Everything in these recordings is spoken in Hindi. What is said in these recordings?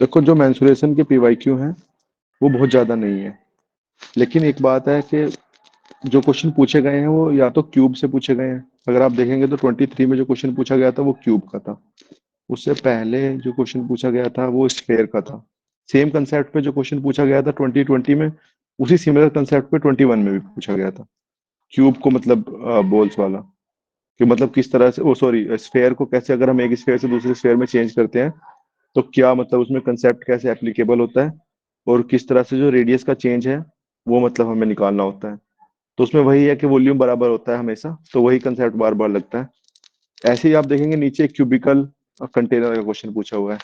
देखो, जो मेंसुरेशन के पीवाईक्यू हैं वो बहुत ज़्यादा नहीं है। लेकिन एक बात है कि जो क्वेश्चन पूछे गए हैं वो या तो क्यूब से पूछे गए हैं। अगर आप देखेंगे तो 23 में जो क्वेश्चन पूछा गया था वो क्यूब का था। उससे पहले जो क्वेश्चन पूछा गया था वो स्फेयर का था। सेम कंसेप्ट पे जो क्वेश्चन पूछा गया था 2020 में, उसी सिमिलर कंसेप्ट पे 21 में भी पूछा गया था। क्यूब को मतलब बॉल्स वाला, कि मतलब किस तरह से, ओ सॉरी, स्फेयर को कैसे अगर हम एक स्फेयर से दूसरे स्फेयर में चेंज करते हैं तो क्या मतलब उसमें कंसेप्ट कैसे एप्लीकेबल होता है, और किस तरह से जो रेडियस का चेंज है वो मतलब हमें निकालना होता है। तो उसमें वही है कि वॉल्यूम बराबर होता है हमेशा, तो वही कंसेप्ट बार बार लगता है। ऐसे ही आप देखेंगे नीचे क्यूबिकल कंटेनर का क्वेश्चन पूछा हुआ है।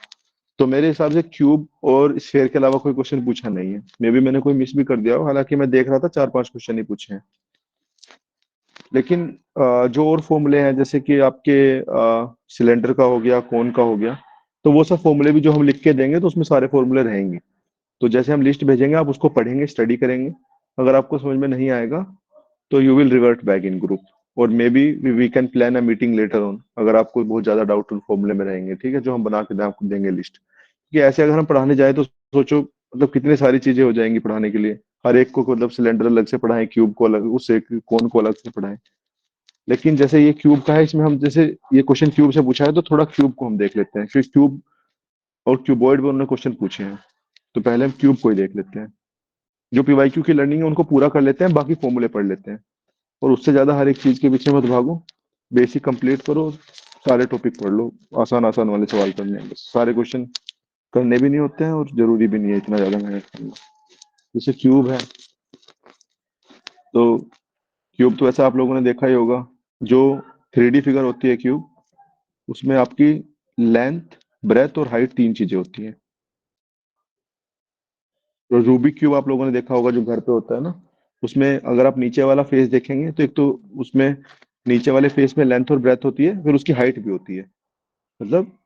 तो मेरे हिसाब से क्यूब और स्फेयर के अलावा कोई क्वेश्चन पूछा नहीं है। मे भी मैंने कोई मिस भी कर दिया हो, हालांकि मैं देख रहा था चार पांच क्वेश्चन ही पूछे हैं। लेकिन जो और फॉर्मूले हैं जैसे कि आपके सिलेंडर का हो गया, कोन का हो गया, तो वो सब फॉर्मूले भी जो हम लिख के देंगे तो उसमें सारे फॉर्मूले रहेंगे। तो जैसे हम लिस्ट भेजेंगे आप उसको पढ़ेंगे, स्टडी करेंगे। अगर आपको समझ में नहीं आएगा तो you will revert back in group, और maybe we can plan a meeting later on, अगर आपको बहुत ज्यादा डाउट उन फॉर्मूले में रहेंगे। ठीक है, जो हम बना के आपको देंगे लिस्ट। कि ऐसे अगर हम पढ़ाने जाए तो सोचो मतलब कितनी सारी चीजें हो जाएंगी पढ़ाने के लिए। हर एक को मतलब सिलेंडर अलग से पढ़ाएं, क्यूब को अलग, उससे कोन को अलग से पढ़ाएं। लेकिन जैसे ये क्यूब का है, इसमें हम जैसे ये क्वेश्चन क्यूब से पूछा है तो थोड़ा क्यूब को हम देख लेते हैं, फिर क्यूब और क्यूबॉइड में उन्होंने क्वेश्चन पूछे हैं। तो पहले हम क्यूब को ही देख लेते हैं। जो पीवाईक्यू की लर्निंग है उनको पूरा कर लेते हैं, बाकी फॉर्मूले पढ़ लेते हैं। और उससे ज्यादा हर एक चीज के पीछे मत भागो। बेसिक कंप्लीट करो, सारे टॉपिक पढ़ लो। आसान आसान वाले सवाल करने हैं, बस सारे क्वेश्चन करने भी नहीं होते हैं और जरूरी भी नहीं है इतना ज्यादा मेहनत करना। जैसे क्यूब है, तो क्यूब तो ऐसा आप लोगों ने देखा ही होगा। जो 3D फिगर होती है क्यूब, उसमें आपकी लेंथ, ब्रेथ और हाइट तीन चीजें होती हैं। तो रूबिक क्यूब आप लोगों ने देखा होगा जो घर पे होता है ना, उसमें अगर आप नीचे वाला फेस देखेंगे तो एक तो उसमें नीचे वाले फेस में लेंथ और ब्रेथ होती है, फिर उसकी हाइट भी होती है। मतलब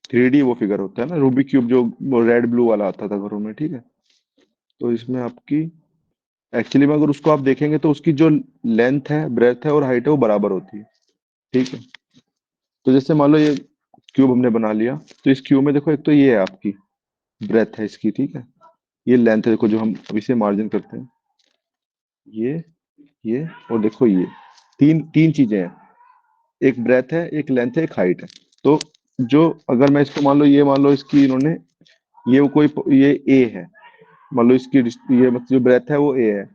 3D वो फिगर होता है ना रूबिक क्यूब, जो रेड ब्लू वाला आता था घरों में। ठीक है, तो इसमें आपकी एक्चुअली में अगर उसको आप देखेंगे तो उसकी जो लेंथ है, ब्रेथ है और हाइट है वो बराबर होती है। ठीक है, तो जैसे मान लो ये क्यूब हमने बना लिया, तो इस क्यूब में देखो एक तो ये है आपकी ब्रेथ है इसकी। ठीक है, ये लेंथ है, देखो जो हम अभी से मार्जिन करते हैं, ये ये और देखो ये तीन तीन चीजें हैं। एक ब्रेथ है, एक लेंथ है, एक हाइट है। तो जो अगर मैं इसको मान लो इसकी इन्होंने, ये वो कोई, ये ए है, मान लो इसकी ये मतलब जो ब्रेथ है वो ए है,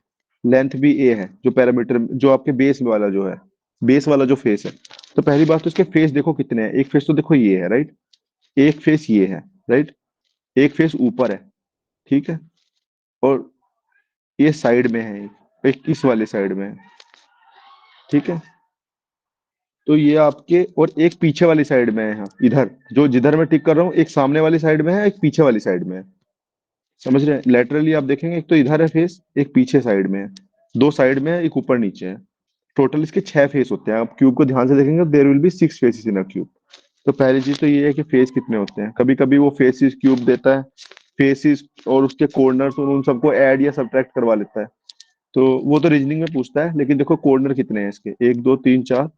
लेंथ भी ए है, जो पैरामीटर जो आपके बेस वाला जो है, बेस वाला जो फेस है। तो पहली बात तो इसके फेस देखो कितने हैं। एक फेस तो देखो ये है, राइट। एक फेस ये है, राइट। एक फेस ऊपर है, ठीक है। और ये साइड में है, एक इस वाले साइड में है, ठीक है। तो ये आपके, और एक पीछे वाली साइड में है, इधर जो जिधर मैं टिक कर रहा हूँ, एक सामने वाली साइड में है, एक पीछे वाली साइड में है। समझ रहे हैं? लेटरली आप देखेंगे एक तो इधर है फेस, एक पीछे साइड में है, दो साइड में है, एक ऊपर नीचे है। टोटल इसके छह फेस होते हैं। आप क्यूब को ध्यान से देखेंगे, there will be six faces in a cube. तो पहली चीज तो ये है कि फेस कितने होते हैं। कभी कभी वो फेसिस क्यूब देता है, फेसिस और उसके कॉर्नर्स और उन सबको ऐड या सब्ट्रैक्ट करवा लेता है। तो वो तो रीजनिंग में पूछता है। लेकिन देखो कॉर्नर कितने हैं इसके, एक दो तीन चार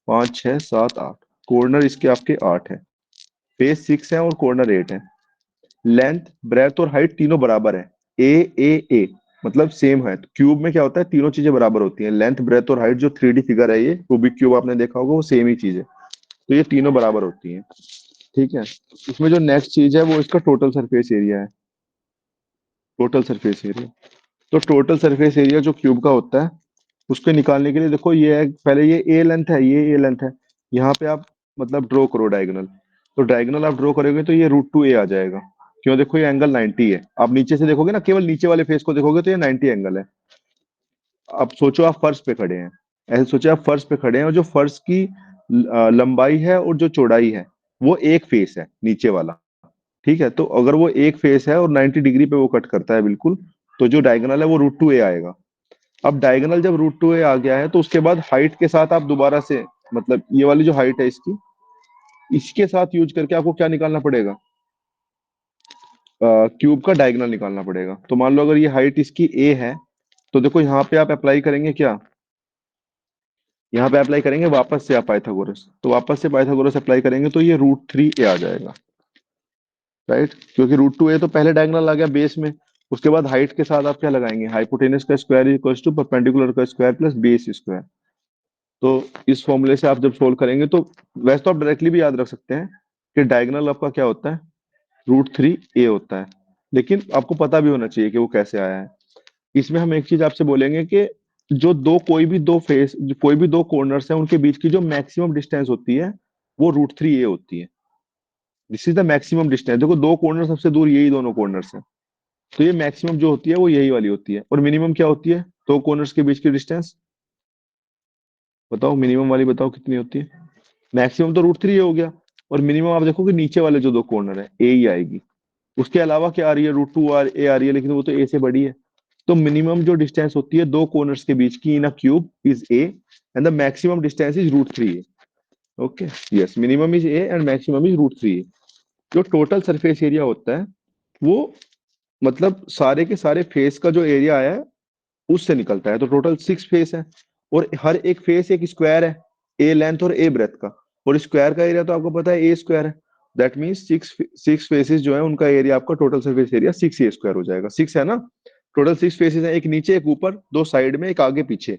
पाँच छह सात आठ। कॉर्नर इसके आपके आठ है, फेस सिक्स है और कॉर्नर एट है। लेंथ, ब्रेथ और हाइट तीनों बराबर है। ए मतलब सेम है। तो क्यूब में क्या होता है, तीनों चीजें बराबर होती हैं। लेंथ, ब्रेथ और हाइट, जो 3D फिगर है ये रूबिक क्यूब आपने देखा होगा, वो सेम ही चीज है। तो ये तीनों बराबर होती हैं। ठीक है, इसमें जो नेक्स्ट चीज है वो इसका टोटल सरफेस एरिया है। टोटल सरफेस एरिया, तो टोटल सरफेस एरिया जो क्यूब का होता है, उसको निकालने के लिए देखो ये है, पहले ये ए लेंथ है, ये ए लेंथ है। यहाँ पे आप मतलब ड्रॉ करो डायगोनल। तो डायगोनल आप ड्रॉ करोगे तो ये √2a आ जाएगा। क्यों? देखो ये एंगल 90 है। आप नीचे से देखोगे ना, केवल नीचे वाले फेस को देखोगे तो ये 90 एंगल है। अब सोचो आप फर्श पे खड़े हैं, ऐसे सोचो आप फर्श पे खड़े हैं और जो फर्श की लंबाई है और जो चौड़ाई है वो एक फेस है नीचे वाला। ठीक है, तो अगर वो एक फेस है और 90 डिग्री पे वो कट करता है बिल्कुल, तो जो डायगोनल है वो √2a आएगा। अब डायगोनल जब √2a आ गया है तो उसके बाद हाइट के साथ आप दोबारा से, मतलब ये वाली जो हाइट है इसकी, इसके साथ यूज करके आपको क्या निकालना पड़ेगा, क्यूब का डायगोनल निकालना पड़ेगा। तो मान लो अगर ये हाइट इसकी ए है, तो देखो यहाँ पे आप अप्लाई करेंगे क्या, यहाँ पे अप्लाई करेंगे वापस से आप पाइथागोरस। तो वापस से पाइथागोरस अप्लाई करेंगे तो ये √3a आ जाएगा। राइट, क्योंकि √2a तो पहले डायगोनल आ गया बेस में, उसके बाद हाइट के साथ आप क्या लगाएंगे, हाइपोटेनस का स्क्वायर इक्वल्स टू परपेंडिकुलर का स्क्वायर प्लस बेस स्क्वायर। तो इस फॉर्मूले से आप जब सोल्व करेंगे तो वैसे तो आप डायरेक्टली भी याद रख सकते हैं कि डायगोनल आपका क्या होता है, √3a होता है, लेकिन आपको पता भी होना चाहिए कि वो कैसे आया है। इसमें हम एक चीज आपसे बोलेंगे कि जो दो कोई भी दो कॉर्नर्स हैं उनके बीच की जो मैक्सिमम डिस्टेंस होती है वो √3a होती है। This is the maximum distance. देखो दो कॉर्नर सबसे दूर यही दोनों कॉर्नर्स हैं, तो ये मैक्सिमम जो होती है वो यही वाली होती है। और मिनिमम क्या होती है दो कॉर्नर्स के बीच की डिस्टेंस, बताओ मिनिमम वाली बताओ कितनी होती है। मैक्सिमम तो √3 हो गया, और मिनिमम आप देखो कि नीचे वाले जो दो कॉर्नर है ए ही आएगी। उसके अलावा क्या आ रही है, √2 ए आ रही है, लेकिन वो तो ए से बड़ी है। तो मिनिमम जो डिस्टेंस होती है दो कॉर्नर्स के बीच की in a cube is a, and the maximum distance is √3 a. Okay, yes, minimum is a and maximum is √3 a. जो टोटल सरफेस एरिया होता है वो मतलब सारे के सारे फेस का जो एरिया आया है उससे निकलता है। तो टोटल 6 फेस है, और हर एक फेस एक स्क्वायर है, ए लेंथ और ए ब्रेथ का। और स्क्वायर का एरिया तो आपको पता है ए स्क्वायर है। दैट मीन्स सिक्स फेसेस जो है उनका एरिया आपका टोटल सरफेस एरिया 6a² हो जाएगा। 6 है ना, टोटल 6 फेसेस है, एक नीचे एक ऊपर दो साइड में एक आगे पीछे।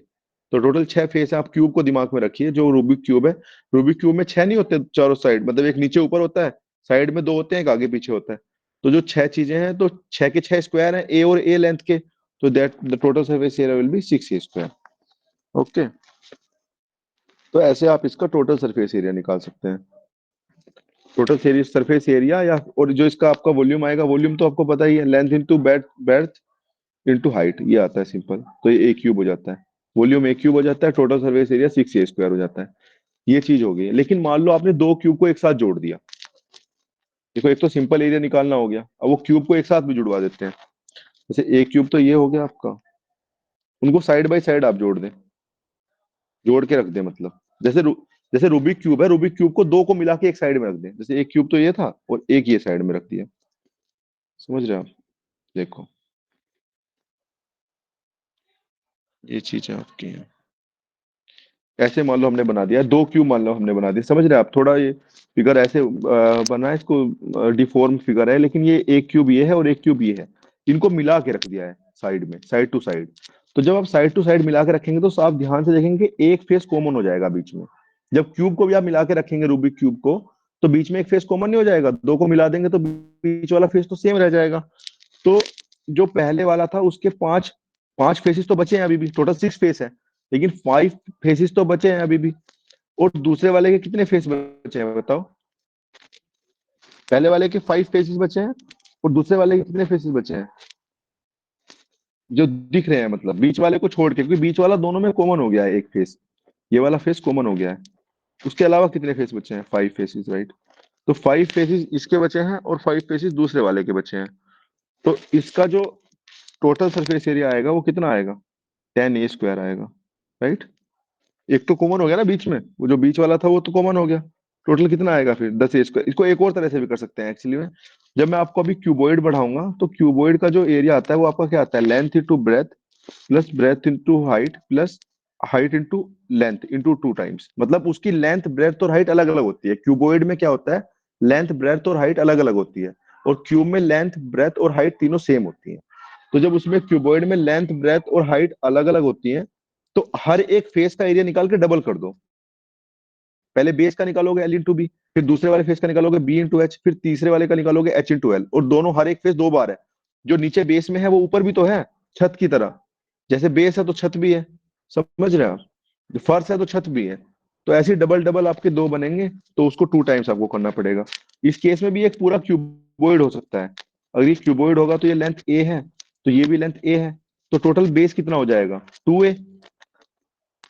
तो टोटल 6 फेस है। आप क्यूब को दिमाग में रखिए, जो रूबिक क्यूब है, रूबिक क्यूब में 6 नहीं होते चारों साइड, मतलब एक नीचे ऊपर होता है, साइड में दो होते हैं, एक आगे पीछे होता है। तो जो 6 चीजें हैं तो 6 के 6 स्क्वायर हैं ए और ए लेंथ के, तो that the total surface area will be 6a²। Okay, तो ऐसे आप इसका टोटल सरफेस एरिया निकाल सकते हैं। टोटल सरफेस एरिया, या और जो इसका आपका वॉल्यूम आएगा, वॉल्यूम तो आपको पता ही है, length into breadth into height, ये आता है सिंपल। तो ये a³ हो जाता है, वॉल्यूम a³ हो जाता है, टोटल सरफेस एरिया 6a² हो जाता है। ये चीज हो गई। लेकिन मान लो आपने दो क्यूब को एक साथ जोड़ दिया। देखो एक तो सिंपल एरिया निकालना हो गया, अब वो क्यूब को एक साथ भी जुड़वा देते हैं। जैसे a³ तो ये हो गया आपका, उनको साइड बाय साइड आप जोड़ दें, जोड़ के रख दें, मतलब जैसे रूबिक क्यूब है, रूबिक क्यूब को दो को मिला के एक साइड में रख दें। जैसे एक क्यूब तो ये था और एक ये साइड में रख दिया। समझ रहे हैं आप? देखो ये चीज है आपकी है। ऐसे मान लो हमने बना दिया, दो क्यूब मान लो हमने बना दिया। समझ रहे हैं आप? थोड़ा ये फिगर ऐसे बना है, इसको डिफॉर्म फिगर है, लेकिन ये एक क्यूब ये है और एक क्यूब ये है, इनको मिला के रख दिया है साइड में, साइड टू साइड। तो जब आप साइड टू साइड मिला के रखेंगे तो आप ध्यान से देखेंगे एक फेस कॉमन हो जाएगा बीच में। जब क्यूब को भी आप मिला के रखेंगे रूबिक क्यूब को, तो बीच में एक फेस कॉमन नहीं हो जाएगा, दो को मिला देंगे तो बीच वाला फेस तो सेम रह जाएगा। तो जो पहले वाला था उसके पांच पांच फेसेस तो बचे हैं अभी भी, टोटल 6 फेस है, लेकिन 5 फेसेस तो बचे हैं अभी भी। और दूसरे वाले के कितने फेस बचे हैं बताओ? पहले वाले के 5 फेसेस बचे हैं, और दूसरे वाले के कितने फेसेस बचे हैं जो दिख रहे हैं, मतलब बीच वाले को छोड़ के, क्योंकि बीच वाला दोनों में कॉमन हो गया है एक फेस, ये वाला फेस कॉमन हो गया है। उसके अलावा कितने फेस बचे हैं? 5 फेसेस, राइट। तो 5 फेसेस इसके बचे हैं और 5 फेसेस दूसरे वाले के बचे हैं। तो इसका जो टोटल सरफेस एरिया आएगा वो कितना आएगा? 10a² आएगा, राइट। एक तो कॉमन हो गया ना बीच में, वो जो बीच वाला था वो तो कॉमन हो गया। टोटल कितना आएगा फिर? 10a²। इसको एक और तरह से भी कर सकते हैं एक्चुअली में। जब मैं आपको अभी क्यूबॉइड बढ़ाऊंगा तो क्यूबॉइड का जो एरिया आता है वो आपका क्या आता है, length into breadth plus breadth into height plus height into length into 2 times. मतलब उसकी लेंथ ब्रेथ और हाइट अलग अलग होती है। क्यूबॉइड में क्या होता है, लेंथ ब्रेथ और हाइट अलग अलग होती है, और क्यूब में लेंथ ब्रेथ और हाइट तीनों सेम होती है। तो जब उसमें क्यूबॉइड में लेंथ ब्रेथ और हाइट अलग अलग होती है, तो हर एक फेस का एरिया निकाल के डबल कर दो। पहले बेस का निकालोगे L इंटू बी, फिर दूसरे वाले फेस का निकालोगे B इंटू H, फिर तीसरे वाले का निकालोगे H इंटू L, और दोनों हर एक फेस 2 बार है। जो नीचे बेस में है वो ऊपर भी तो है, छत की तरह। जैसे बेस है तो छत भी है, समझ रहे हैं आप? जो फर्श है तो छत भी है। तो ऐसे डबल डबल आपके दो बनेंगे, तो उसको 2 टाइम्स आपको करना पड़ेगा। इस केस में भी एक पूरा क्यूबॉइड हो सकता है। अगर ये क्यूबॉइड होगा तो ये लेंथ ए है, तो ये भी लेंथ ए है। तो टोटल बेस कितना हो जाएगा? 2a।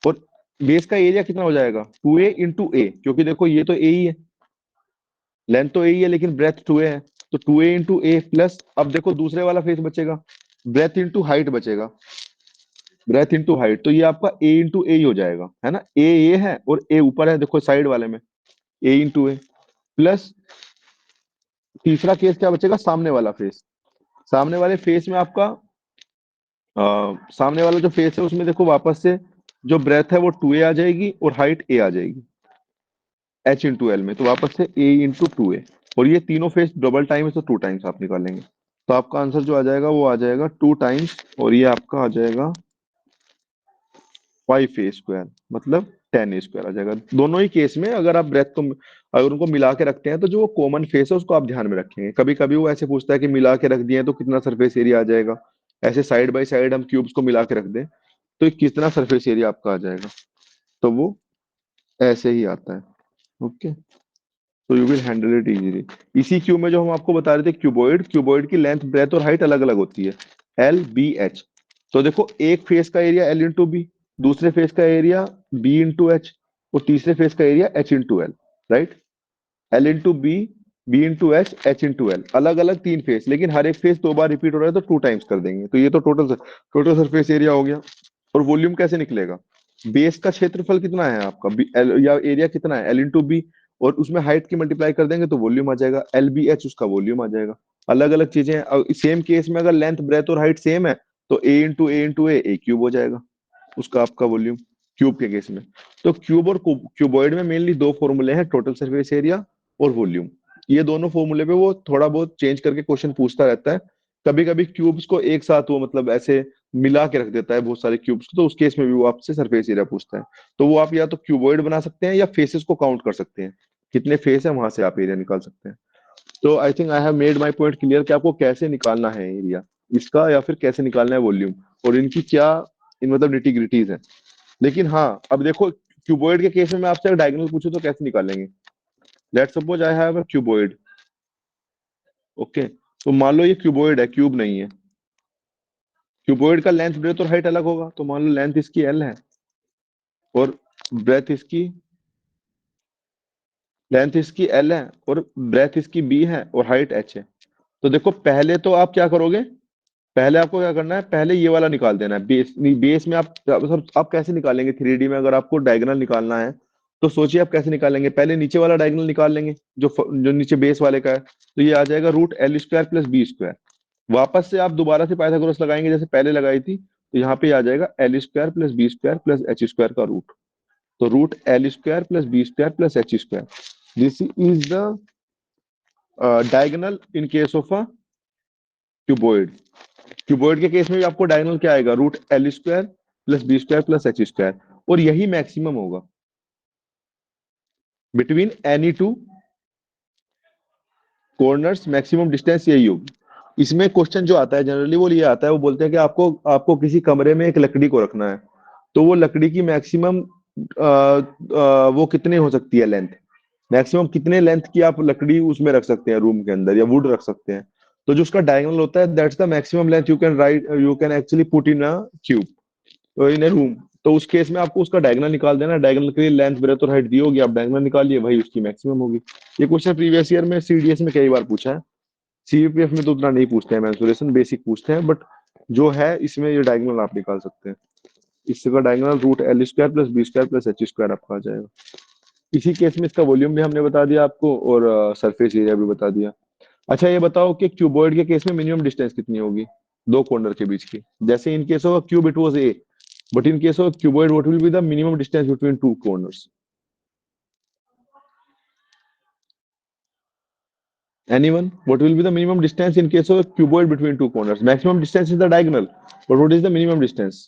और बेस का एरिया कितना हो जाएगा? 2a इंटू ए, क्योंकि देखो ये तो ए ही है, लेंथ तो ए ही है, लेकिन ब्रेथ 2a है। तो 2a इंटू ए प्लस, अब देखो दूसरे वाला फेस बचेगा, ब्रेथ इंटू हाइट बचेगा, ब्रेथ इंटू हाइट। तो ये आपका ए इंटू ए ही हो जाएगा, है ना। ए ये है और ए ऊपर है, देखो साइड वाले में, A इंटू ए प्लस तीसरा केस क्या बचेगा, सामने वाला फेस। सामने वाले फेस में आपका सामने वाला जो फेस है उसमें देखो वापस से जो ब्रेथ है वो 2a आ जाएगी और हाइट a आ जाएगी H इंटू एल में, तो वापस से A इंटू 2a। और ये तीनों फेस डबल टाइम है तो 2 टाइम्स आप निकालेंगे। तो आपका आंसर जो आ जाएगा वो आ जाएगा 2 टाइम्स, और ये आपका आ जाएगा 5 a स्क्वायर, मतलब 10 a स्क्वायर आ जाएगा। दोनों ही केस में अगर आप ब्रेथ को, अगर उनको मिला के रखते हैं तो जो वो कॉमन फेस है उसको आप ध्यान में रखेंगे। कभी कभी वो ऐसे पूछता है कि मिला के रख दिए तो कितना सरफेस एरिया आ जाएगा, ऐसे साइड बाय साइड हम क्यूब्स को मिला के रख दें तो कितना सरफेस एरिया आपका आ जाएगा, तो वो ऐसे ही आता है। ओके, तो you will handle it easily. इसी क्यूब में जो हम आपको बता रहे थे क्यूबॉइड, क्यूबॉइड की लेंथ ब्रेथ और हाइट अलग अलग होती है, LBH। तो देखो एक फेस का एरिया L×B, दूसरे फेस का एरिया B×H, और तीसरे फेस का area H×L, right. L×B, B×H, H×L, अलग अलग तीन फेस, लेकिन हर एक फेस 2 बार रिपीट हो रहा है तो 2 टाइम्स कर देंगे। तो ये तो टोटल सरफेस एरिया हो गया। और वॉल्यूम कैसे निकलेगा? बेस का क्षेत्रफल कितना है आपका, या एरिया कितना है, L×B, और उसमें हाइट की मल्टीप्लाई कर देंगे तो वॉल्यूम आ जाएगा, LBH उसका वॉल्यूम आ जाएगा। अलग अलग चीजें सेम केस में अगर लेंथ ब्रेथ और हाइट सेम है तो A क्यूब हो जाएगा उसका आपका वॉल्यूम, क्यूब के केस में। तो क्यूब और क्यूबॉइड में मेनली दो फॉर्मूले हैं, टोटल सरफेस एरिया और वॉल्यूम। ये दोनों फॉर्मूले पे वो थोड़ा बहुत चेंज करके क्वेश्चन पूछता रहता है। कभी कभी क्यूब्स को एक साथ वो मतलब ऐसे मिला के रख देता है बहुत सारे क्यूब्स को, तो उस केस में भी वो आपसे सरफेस एरिया पूछता है। तो वो आप या तो क्यूबॉइड बना सकते हैं या फेसेस को काउंट कर सकते हैं, कितने फेस है वहां से आप एरिया निकाल सकते हैं। तो I think I have made my point clear कि आपको कैसे निकालना है एरिया इसका, या फिर कैसे निकालना है वॉल्यूम, और इनकी क्या इन मतलब निटी ग्रिटीज है। लेकिन हाँ, अब देखो क्यूबॉइड के केस में मैं आपसे अगर डायगोनल पूछूं तो कैसे निकालेंगे? Let suppose I have a cuboid. Okay, तो मान लो ये क्यूबॉइड है, क्यूब नहीं है। क्यूबॉइड का लेंथ ब्रेथ और हाइट अलग होगा, तो मान लो लेंथ इसकी L है और ब्रेथ इसकी लेंथ इसकी L है और ब्रेथ इसकी B है और हाइट H है। तो देखो पहले तो आप क्या करोगे, पहले आपको क्या करना है, पहले ये वाला निकाल देना है बेस। बेस में आप कैसे निकालेंगे 3D में, अगर आपको डायगोनल निकालना है तो सोचिए आप कैसे निकालेंगे। पहले नीचे वाला डायगोनल निकाल लेंगे जो नीचे बेस वाले का है, तो ये आ जाएगा √L² + B²। वापस से आप दोबारा से पाइथागोरस लगाएंगे जैसे पहले लगाई थी, तो यहाँ पे आ जाएगा L² + B² + H² का रूट। तो √L² + B² + H²। This is the diagonal in case of a cuboid. Cuboid के केस में भी आपको डायगोनल क्या आएगा, √L² + B² + H²। और यही मैक्सिमम होगा between any two corners, maximum distance यही होगी। इसमें क्वेश्चन जो आता है जनरली वो ये आता है, वो बोलते हैं कि आपको आपको किसी कमरे में एक लकड़ी को रखना है, तो वो लकड़ी की मैक्सिमम वो कितनी हो सकती है लेंथ, मैक्सिमम कितने लेंथ की आप लकड़ी उसमें रख सकते हैं रूम के अंदर, या वुड रख सकते हैं। तो जो उसका डायगोनल होता है that's the maximum length you can actually put in a cube, in A room. तो उस केस में आपको उसका डायगोनल निकाल देना। डायगोनल के लिए लेंथ ब्रेथ और हाइट दी होगी, आप डायगोनल निकालिए, वही उसकी मैक्सिमम होगी। ये क्वेश्चन प्रीवियस ईयर में CDS में कई बार पूछा है। CVPF में तो उतना नहीं पूछते हैं, मेंसुरेशन बेसिक पूछते हैं, बट जो है इसमें ये डायगोनल आप निकाल सकते हैं। इसका डायगोनल √L² + B² + H² आपका आ जाएगा। इसी केस में इसका वॉल्यूम भी हमने बता दिया आपको, और सरफेस एरिया भी बता दिया। अच्छा ये बताओ कि क्यूबॉइड के केस में मिनिमम डिस्टेंस कितनी होगी दो कॉर्नर के बीच की? जैसे इन case of cube it was A, but in case of cuboid what will be the minimum distance between two corners? Anyone? What will be the minimum distance in case of a cuboid between two corners? Maximum distance is the diagonal, but what is the minimum distance?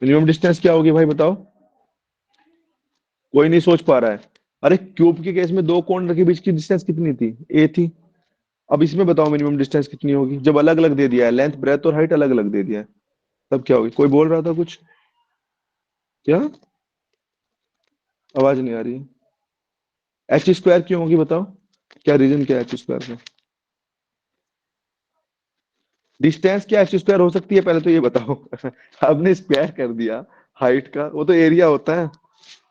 Minimum distance क्या होगी भाई बताओ? कोई नहीं सोच पा रहा है। अरे क्यूब के केस में दो कॉर्नर के बीच की डिस्टेंस कितनी थी, A थी। अब इसमें बताओ मिनिमम डिस्टेंस कितनी होगी, जब अलग अलग दे दिया है, लेंथ ब्रेथ और हाइट अलग अलग दे दिया है, तब क्या होगी? कोई बोल रहा था कुछ? क्या? आवाज नहीं आ रही है। H² क्यों होगी बताओ, क्या रीजन क्या है H² का? डिस्टेंस क्या H² हो सकती है पहले तो ये बताओ। आपने स्क्वायर कर दिया हाइट का, वो तो एरिया होता है।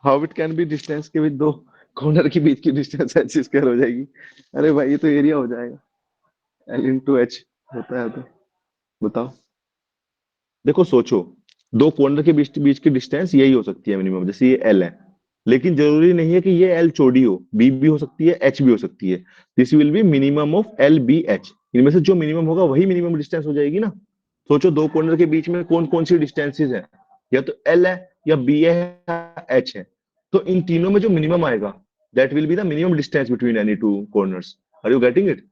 How it can be distance के बीच दो कॉर्नर के बीच की डिस्टेंस H² हो जाएगी? अरे भाई ये तो एरिया हो जाएगा, L×H होता है तो। बताओ, देखो सोचो, दो कॉर्नर के बीच बीच की डिस्टेंस यही हो सकती है मिनिमम, जैसे ये L है, लेकिन जरूरी नहीं है कि ये L चौड़ी हो, B भी हो सकती है, H भी हो सकती है। This will be minimum of LBH। इनमें से जो मिनिमम होगा वही मिनिमम डिस्टेंस हो जाएगी ना। सोचो दो कॉर्नर के बीच में कौन कौन सी डिस्टेंसेस है, या तो एल है या बी है या एच है। तो इन तीनों में जो मिनिमम आएगा that will be the minimum distance between any two corners. Are you getting it?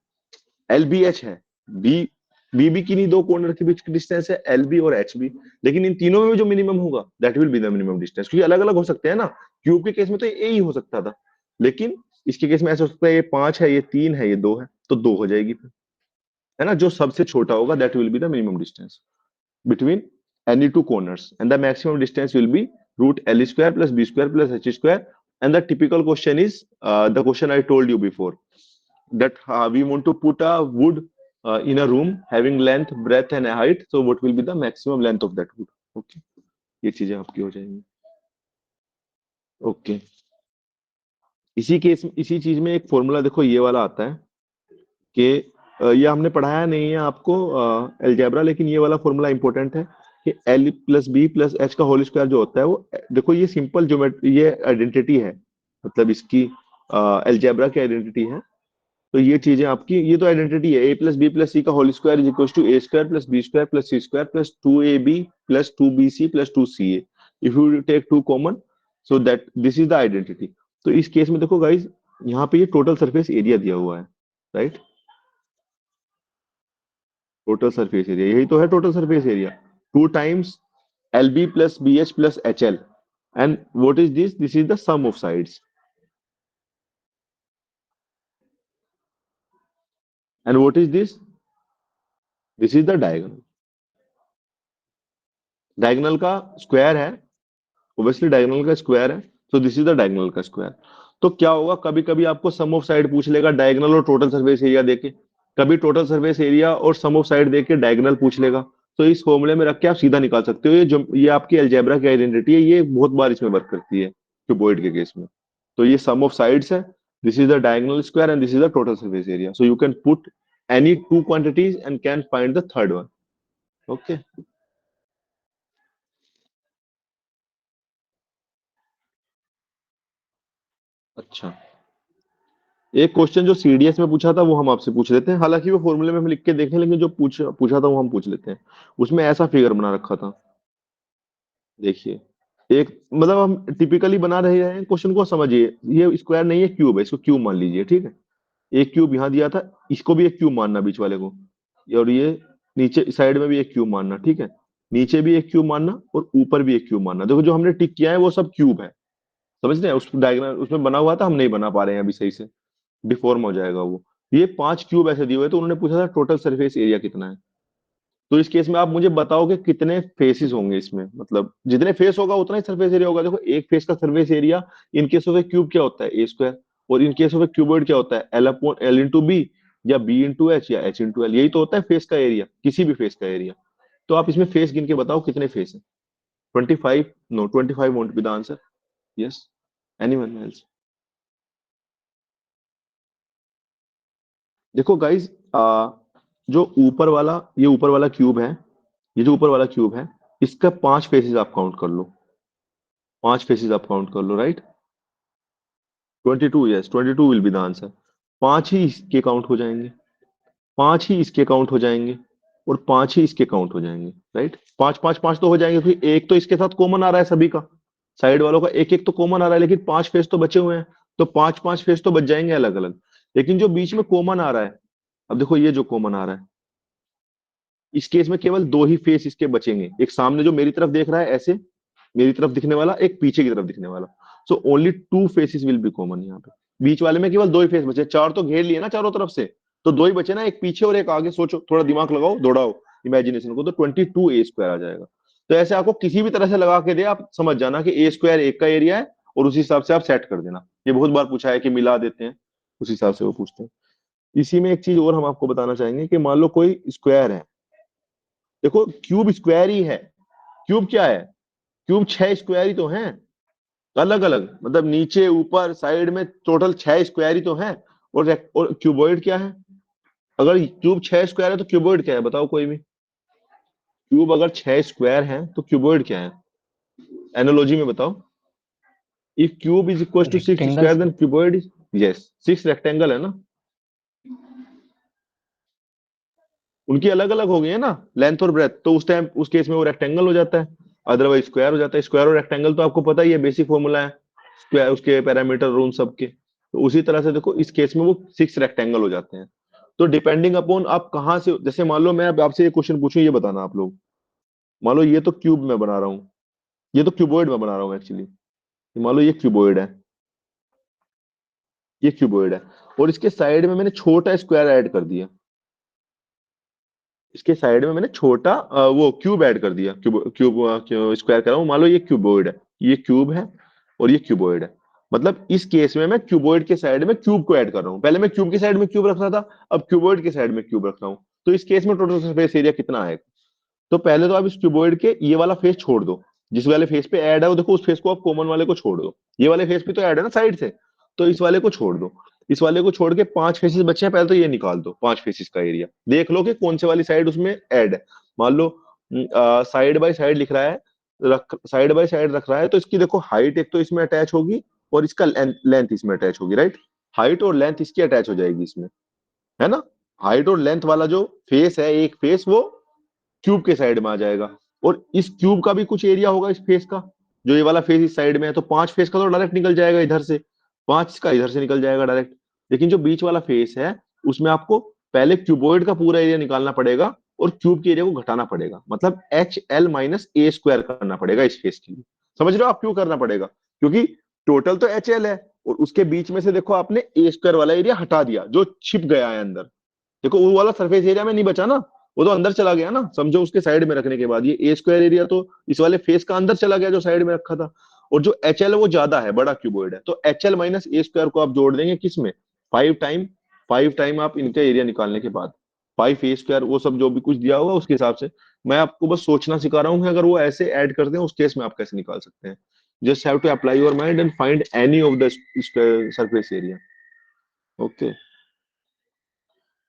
L B H है, बी बी बी की नहीं, दो कॉर्नर के बीच की डिस्टेंस है एल बी और एच बी, लेकिन इन तीनों में जो मिनिमम होगा that will be the minimum distance, क्योंकि अलग अलग हो सकते हैं ना। क्यूब के केस में तो ए ही हो सकता था, लेकिन इसके केस में ऐसा हो सकता है ये पांच है, ये तीन है, ये दो है, तो दो हो जाएगी फिर, है ना। जो सबसे छोटा होगा that will be the minimum distance between any two corners, and the maximum distance will be root L square plus B square plus H square. And the typical question is the question I told you before, that we want to put a wood in a room having length, breadth and height. So what will be the maximum length of that wood? Okay, ये चीजें आपकी हो जाएंगी। ओके, इसी केस इसी चीज में एक फॉर्मूला देखो ये वाला आता है कि ये हमने पढ़ाया नहीं है आपको अलजेब्रा, लेकिन ये वाला फॉर्मूला इंपॉर्टेंट है कि L plus B plus H का होल स्क्वायर जो होता है वो, देखो ये सिंपल ज्योमेट्री, ये आइडेंटिटी है, मतलब इसकी अलजेब्रा की आइडेंटिटी है। तो ये चीजें आपकी, ये तो आइडेंटिटी है, a plus B plus c का whole square is equal to a square plus b square plus c square plus two a b plus two b c plus two c a, if you take two common, so that this is the identity. तो इस केस में देखो गाइज, यहाँ पे ये टोटल सरफेस एरिया दिया हुआ है, राइट। टोटल सरफेस एरिया, यही तो है total surface area, two times L B plus B H plus H L. And what is this? This is the sum of sides, and what is this? This is the diagonal. Diagonal का स्क्वायर है, ऑब्वियसली डायगोनल का स्क्वायर है, so this is the diagonal का स्क्वायर। तो क्या होगा, कभी कभी आपको सम ऑफ साइड पूछ लेगा डायगोनल और टोटल सरफेस एरिया देके, कभी टोटल सरफेस एरिया और सम ऑफ साइड देके डायगोनल पूछ लेगा। तो इस फॉर्मूले में रख के आप सीधा निकाल सकते हो, ये जो ये आपकी अलजेब्रा की आइडेंटिटी है, ये बहुत बार इसमें वर्क करती है क्यूबॉइड के केस में। तो ये सम ऑफ साइड्स है, this is the diagonal square and this is the total surface area, so you can put any two quantities and can find the third one. Okay, अच्छा। एक क्वेश्चन जो सीडीएस में पूछा था वो हम आपसे पूछ लेते हैं, हालांकि वो फॉर्मूले में हम लिख के देखें, लेकिन जो पूछा था वो हम पूछ लेते हैं। उसमें ऐसा फिगर बना रखा था, देखिए। एक मतलब हम टिपिकली बना रहे हैं, क्वेश्चन को समझिए, ये स्क्वायर नहीं है, क्यूब है, इसको क्यूब मान लीजिए, ठीक है। एक क्यूब यहाँ दिया था, इसको भी एक क्यूब मानना बीच वाले को, और ये नीचे साइड में भी एक क्यूब मानना, ठीक है। नीचे भी एक क्यूब मानना और ऊपर भी एक क्यूब मानना। देखो जो हमने टिक किया है वो सब क्यूब है, समझ रहे हैं? उस डायग्राम उसमें बना हुआ था, हम नहीं बना पा रहे हैं अभी सही से, डिफॉर्म हो जाएगा वो। ये पांच क्यूब ऐसे दिए हुए, तो उन्होंने पूछा था टोटल सरफेस एरिया कितना है। तो इस केस में आप मुझे बताओ कि कितने फेसेस होंगे इसमें, मतलब जितने फेस होगा उतना ही सरफेस एरिया होगा। देखो एक फेस का surface area in case of a cube क्या होता है, ए स्क्वायर, और in case of a cuboid क्या होता है, L upon L into B, या बी इंटू एच, या एच इंटू एल। यही तो होता है फेस का एरिया, किसी भी फेस का एरिया। तो आप इसमें फेस गिन के बताओ कितने फेस है। 25? No, 25 won't be the answer. Yes, anyone else? देखो गाइज, जो ऊपर वाला, ये ऊपर वाला क्यूब है, ये जो ऊपर वाला क्यूब है, इसका पांच फेसेस आप काउंट कर लो, पांच फेसेस आप काउंट कर लो, right. 22, yes, 22 will be the answer. पांच ही इसके काउंट हो जाएंगे, पांच ही इसके काउंट हो जाएंगे, और पांच ही इसके काउंट हो जाएंगे, राइट। पांच पांच पांच तो हो जाएंगे, फिर एक तो इसके साथ कॉमन आ रहा है सभी का, साइड वालों का एक एक तो कॉमन आ रहा है, लेकिन पांच फेस तो बचे हुए हैं, तो पांच पांच फेस तो बच जाएंगे अलग अलग। लेकिन जो बीच में कॉमन आ रहा है, अब देखो ये जो कॉमन आ रहा है, इस केस में केवल दो ही फेस इसके बचेंगे, एक सामने जो मेरी तरफ देख रहा है ऐसे, मेरी तरफ दिखने वाला, एक पीछे की तरफ दिखने वाला। So only two faces will be common यहाँ पे। बीच वाले में केवल दो ही फेस बचे, चार तो घेर लिए ना चारों तरफ से, तो दो ही बचे ना, एक पीछे और एक आगे। सोचो, थोड़ा दिमाग लगाओ, दौड़ाओ इमेजिनेशन को, तो 22 ए स्क्वायर आ जाएगा। तो ऐसे आपको किसी भी तरह से लगा के दे, आप समझ जाना कि ए स्क्वायर एक का एरिया है, और उसी हिसाब से आप सेट कर देना। ये बहुत बार पूछा है कि मिला देते हैं, उस हिसाब से वो पूछते हैं। इसी में एक चीज और हम आपको बताना चाहेंगे कि मान लो कोई स्क्वायर है, देखो क्यूब स्क्वायर ही है, क्यूब क्या है, क्यूब छह स्क्वायर ही तो हैं, अलग अलग, मतलब नीचे ऊपर साइड में टोटल छह स्क्वायर ही तो हैं। और क्यूबॉइड क्या है? अगर क्यूब छह स्क्वायर है तो क्यूबॉइड क्या है, बताओ कोई भी। क्यूब अगर छह स्क्वायर है तो क्यूबॉइड क्या है, एनालॉजी में बताओ। If cube is equal to six rectangle square then sir. Cuboid is, yes, six rectangle है ना। उनकी अलग अलग हो गई है ना, लेंथ और ब्रेथ, तो उस टाइम उस केस में वो रेक्टेंगल हो जाता है, अदरवाइज स्क्वायर हो जाता है। स्क्वायर और रेक्टेंगल तो आपको पता ही है, बेसिक फॉर्मूला है स्क्वायर, उसके पैरामीटर और उन सब के। तो उसी तरह से देखो इस केस में वो 6 रेक्टेंगल हो जाते हैं। तो डिपेंडिंग अपॉन आप कहाँ से, जैसे मान लो मैं अब आपसे ये क्वेश्चन पूछूं, ये बताना आप लोग, मान लो ये तो क्यूब में बना रहा हूँ, ये तो क्यूबॉइड में बना रहा हूँ एक्चुअली, मान लो ये क्यूबॉइड है, ये क्यूबॉइड है, और इसके साइड में मैंने छोटा स्क्वायर ऐड कर दिया, इसके साइड में मैंने छोटा वो क्यूब ऐड कर दिया, क्यूब क्यूब स्क्वायर कर रहा हूँ, मान लो ये क्यूबॉइड है, ये क्यूब है और ये क्यूबॉइड है। मतलब इस केस में मैं क्यूबॉइड के साइड में क्यूब को ऐड कर रहा हूँ, पहले मैं क्यूब की साइड में क्यूब रख रहा था, अब क्यूबॉइड के साइड में क्यूब रख रहा हूँ। तो इस केस में टोटल सरफेस एरिया कितना आएगा? तो पहले तो आप इस क्यूबॉइड के ये वाला फेस छोड़ दो, जिस वाले फेस पे ऐड है वो देखो, उस फेस को आप कॉमन वाले को छोड़ दो, ये वाले फेस पे तो ऐड है ना साइड से, तो इस वाले को छोड़ दो। इस वाले को छोड़ के 5 फेसेस बचे हैं, पहले तो ये निकाल दो, 5 फेसेस का एरिया देख लो कि कौन से वाली साइड उसमें ऐड है। मान लो साइड बाय साइड लिख रहा है, रख साइड बाय साइड रख रहा है, तो इसकी देखो हाइट एक तो इसमें अटैच होगी और इसका लेंथ इसमें अटैच होगी, राइट? हाइट और लेंथ इसकी अटैच हो जाएगी इसमें, है ना? हाइट और लेंथ वाला जो फेस है, एक फेस वो क्यूब के साइड में आ जाएगा, और इस क्यूब का भी कुछ एरिया होगा इस फेस का, जो ये वाला फेस इस साइड में है, तो 5 फेस का तो डायरेक्ट निकल जाएगा इधर से, 5 का इधर से निकल जाएगा डायरेक्ट। लेकिन जो बीच वाला फेस है, उसमें आपको पहले क्यूबॉइड का पूरा एरिया निकालना पड़ेगा और क्यूब के एरिया को घटाना पड़ेगा, मतलब एच एल माइनस ए स्क्वायर करना पड़ेगा इस फेस के लिए। समझ रहे हो आप क्यों करना पड़ेगा? क्योंकि टोटल तो एच एल है, और उसके बीच में से देखो आपने ए स्क्वायर वाला एरिया हटा दिया जो छिप गया है अंदर। देखो वो वाला सरफेस एरिया में नहीं बचा ना, वो तो अंदर चला गया ना, समझो उसके साइड में रखने के बाद ये ए स्क्वायर एरिया तो इस वाले फेस का अंदर चला गया जो साइड में रखा था। और जो एच एल है वो ज्यादा है, बड़ा क्यूबॉइड है, तो एच एल माइनस ए स्क्वायर को आप जोड़ देंगे किसमें? 5 टाइम, 5 टाइम आप इनका एरिया निकालने के बाद 5 ए स्क्वायर, वो सब जो भी कुछ दिया होगा उसके हिसाब से। मैं आपको बस सोचना सिखा रहा हूँ कि अगर वो ऐसे ऐड करते हैं उस केस में आप कैसे निकाल सकते हैं। Just have to apply your mind and find any of the surface area. Okay.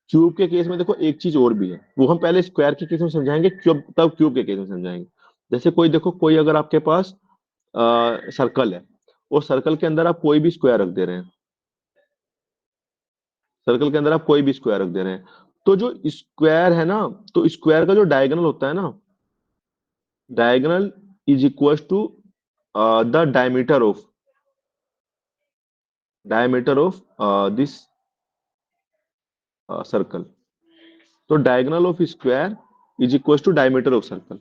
Cube के केस में देखो एक चीज और भी है, वो हम पहले स्क्वायर के केस में समझाएंगे, क्यूब तब क्यूब के केस में समझाएंगे। जैसे कोई देखो, कोई अगर आपके पास सर्कल है, और सर्कल के अंदर आप कोई भी स्क्वायर रख दे रहे हैं, सर्कल के अंदर आप कोई भी स्क्वायर रख दे रहे हैं, तो जो स्क्वायर है ना, तो स्क्वायर का जो डायगोनल होता है ना, diagonal is equal to the diameter of this circle. तो diagonal of square is equal to diameter of circle.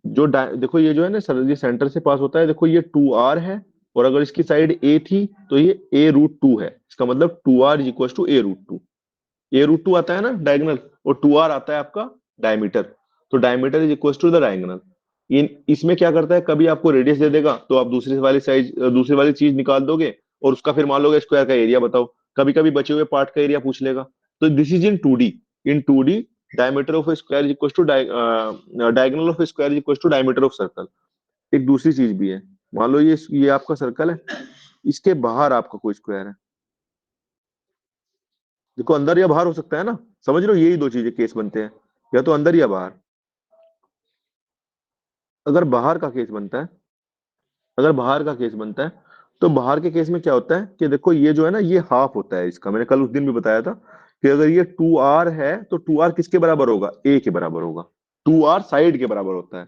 देखो ये जो है ना सर, ये सेंटर से पास होता है, देखो ये 2r है, और अगर इसकी साइड a थी तो ये a√2 है, इसका मतलब 2r is equal to a√2। a√2 आता है ना डायगोनल, और 2r आता है आपका डायमीटर, तो diameter is equal to the diagonal. इन इसमें क्या करता है, कभी आपको रेडियस दे देगा तो आप दूसरी वाली चीज निकाल दोगे, और उसका फिर मान लोगे स्क्वायर का एरिया बताओ, कभी कभी बचे हुए पार्ट का एरिया पूछ लेगा। तो this is in 2D diameter of square is equal to diagonal of square is equal to diameter of circle. एक दूसरी चीज भी है, मान लो ये आपका सर्कल है, इसके बाहर आपका कोई स्क्वायर है, देखो अंदर या बाहर हो सकता है ना, समझ लो यही दो चीजें केस बनते हैं, या तो अंदर या बाहर। अगर बाहर का केस बनता है, अगर बाहर का केस बनता है, तो बाहर के केस में क्या होता है कि देखो ये जो है ना, ये हाफ होता है इसका, मैंने कल उस दिन भी बताया था कि अगर ये 2r है तो 2r किसके बराबर होगा? a के बराबर होगा। 2r साइड के बराबर होता है।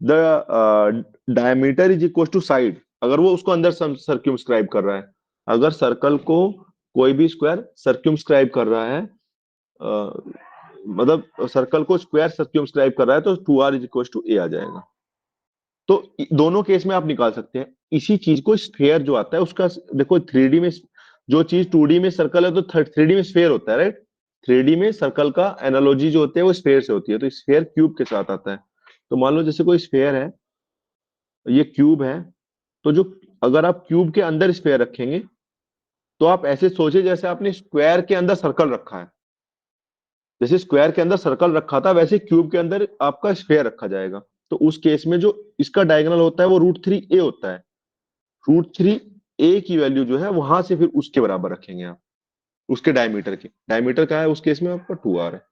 The diameter is equal to side, अगर वो उसको अंदर सर्क्यूमस्क्राइब कर रहा है, अगर सर्कल को कोई भी स्क्वायर सर्क्यूमस्क्राइब कर रहा है, मतलब सर्कल को स्क्वायर सर्क्यूमस्क्राइब कर रहा है, तो 2r is equal to a आ जाएगा। तो दोनों केस में आप निकाल सकते हैं। इसी चीज को स्फेयर जो आता है उसका, देखो 3D में जो चीज 2D में सर्कल है, तो 3D में स्फेयर होता है, राइट? 3D में सर्कल का एनालॉजी जो होती है वो स्फेयर से होती है, तो स्फेयर क्यूब के साथ आता है। तो मान लो जैसे कोई स्फेयर है, ये क्यूब है, तो जो अगर आप क्यूब के अंदर स्फेयर रखेंगे, तो आप ऐसे सोचे जैसे आपने स्क्वायर के अंदर सर्कल रखा है, जैसे स्क्वायर के अंदर सर्कल रखा था वैसे क्यूब के अंदर आपका स्फेयर रखा जाएगा। तो उस केस में जो इसका डायगोनल होता है वो √3a होता है। √3a की वैल्यू जो है वहां से फिर उसके बराबर रखेंगे आप, उसके डायमीटर के, डायमीटर क्या है उस केस में आपका 2r है,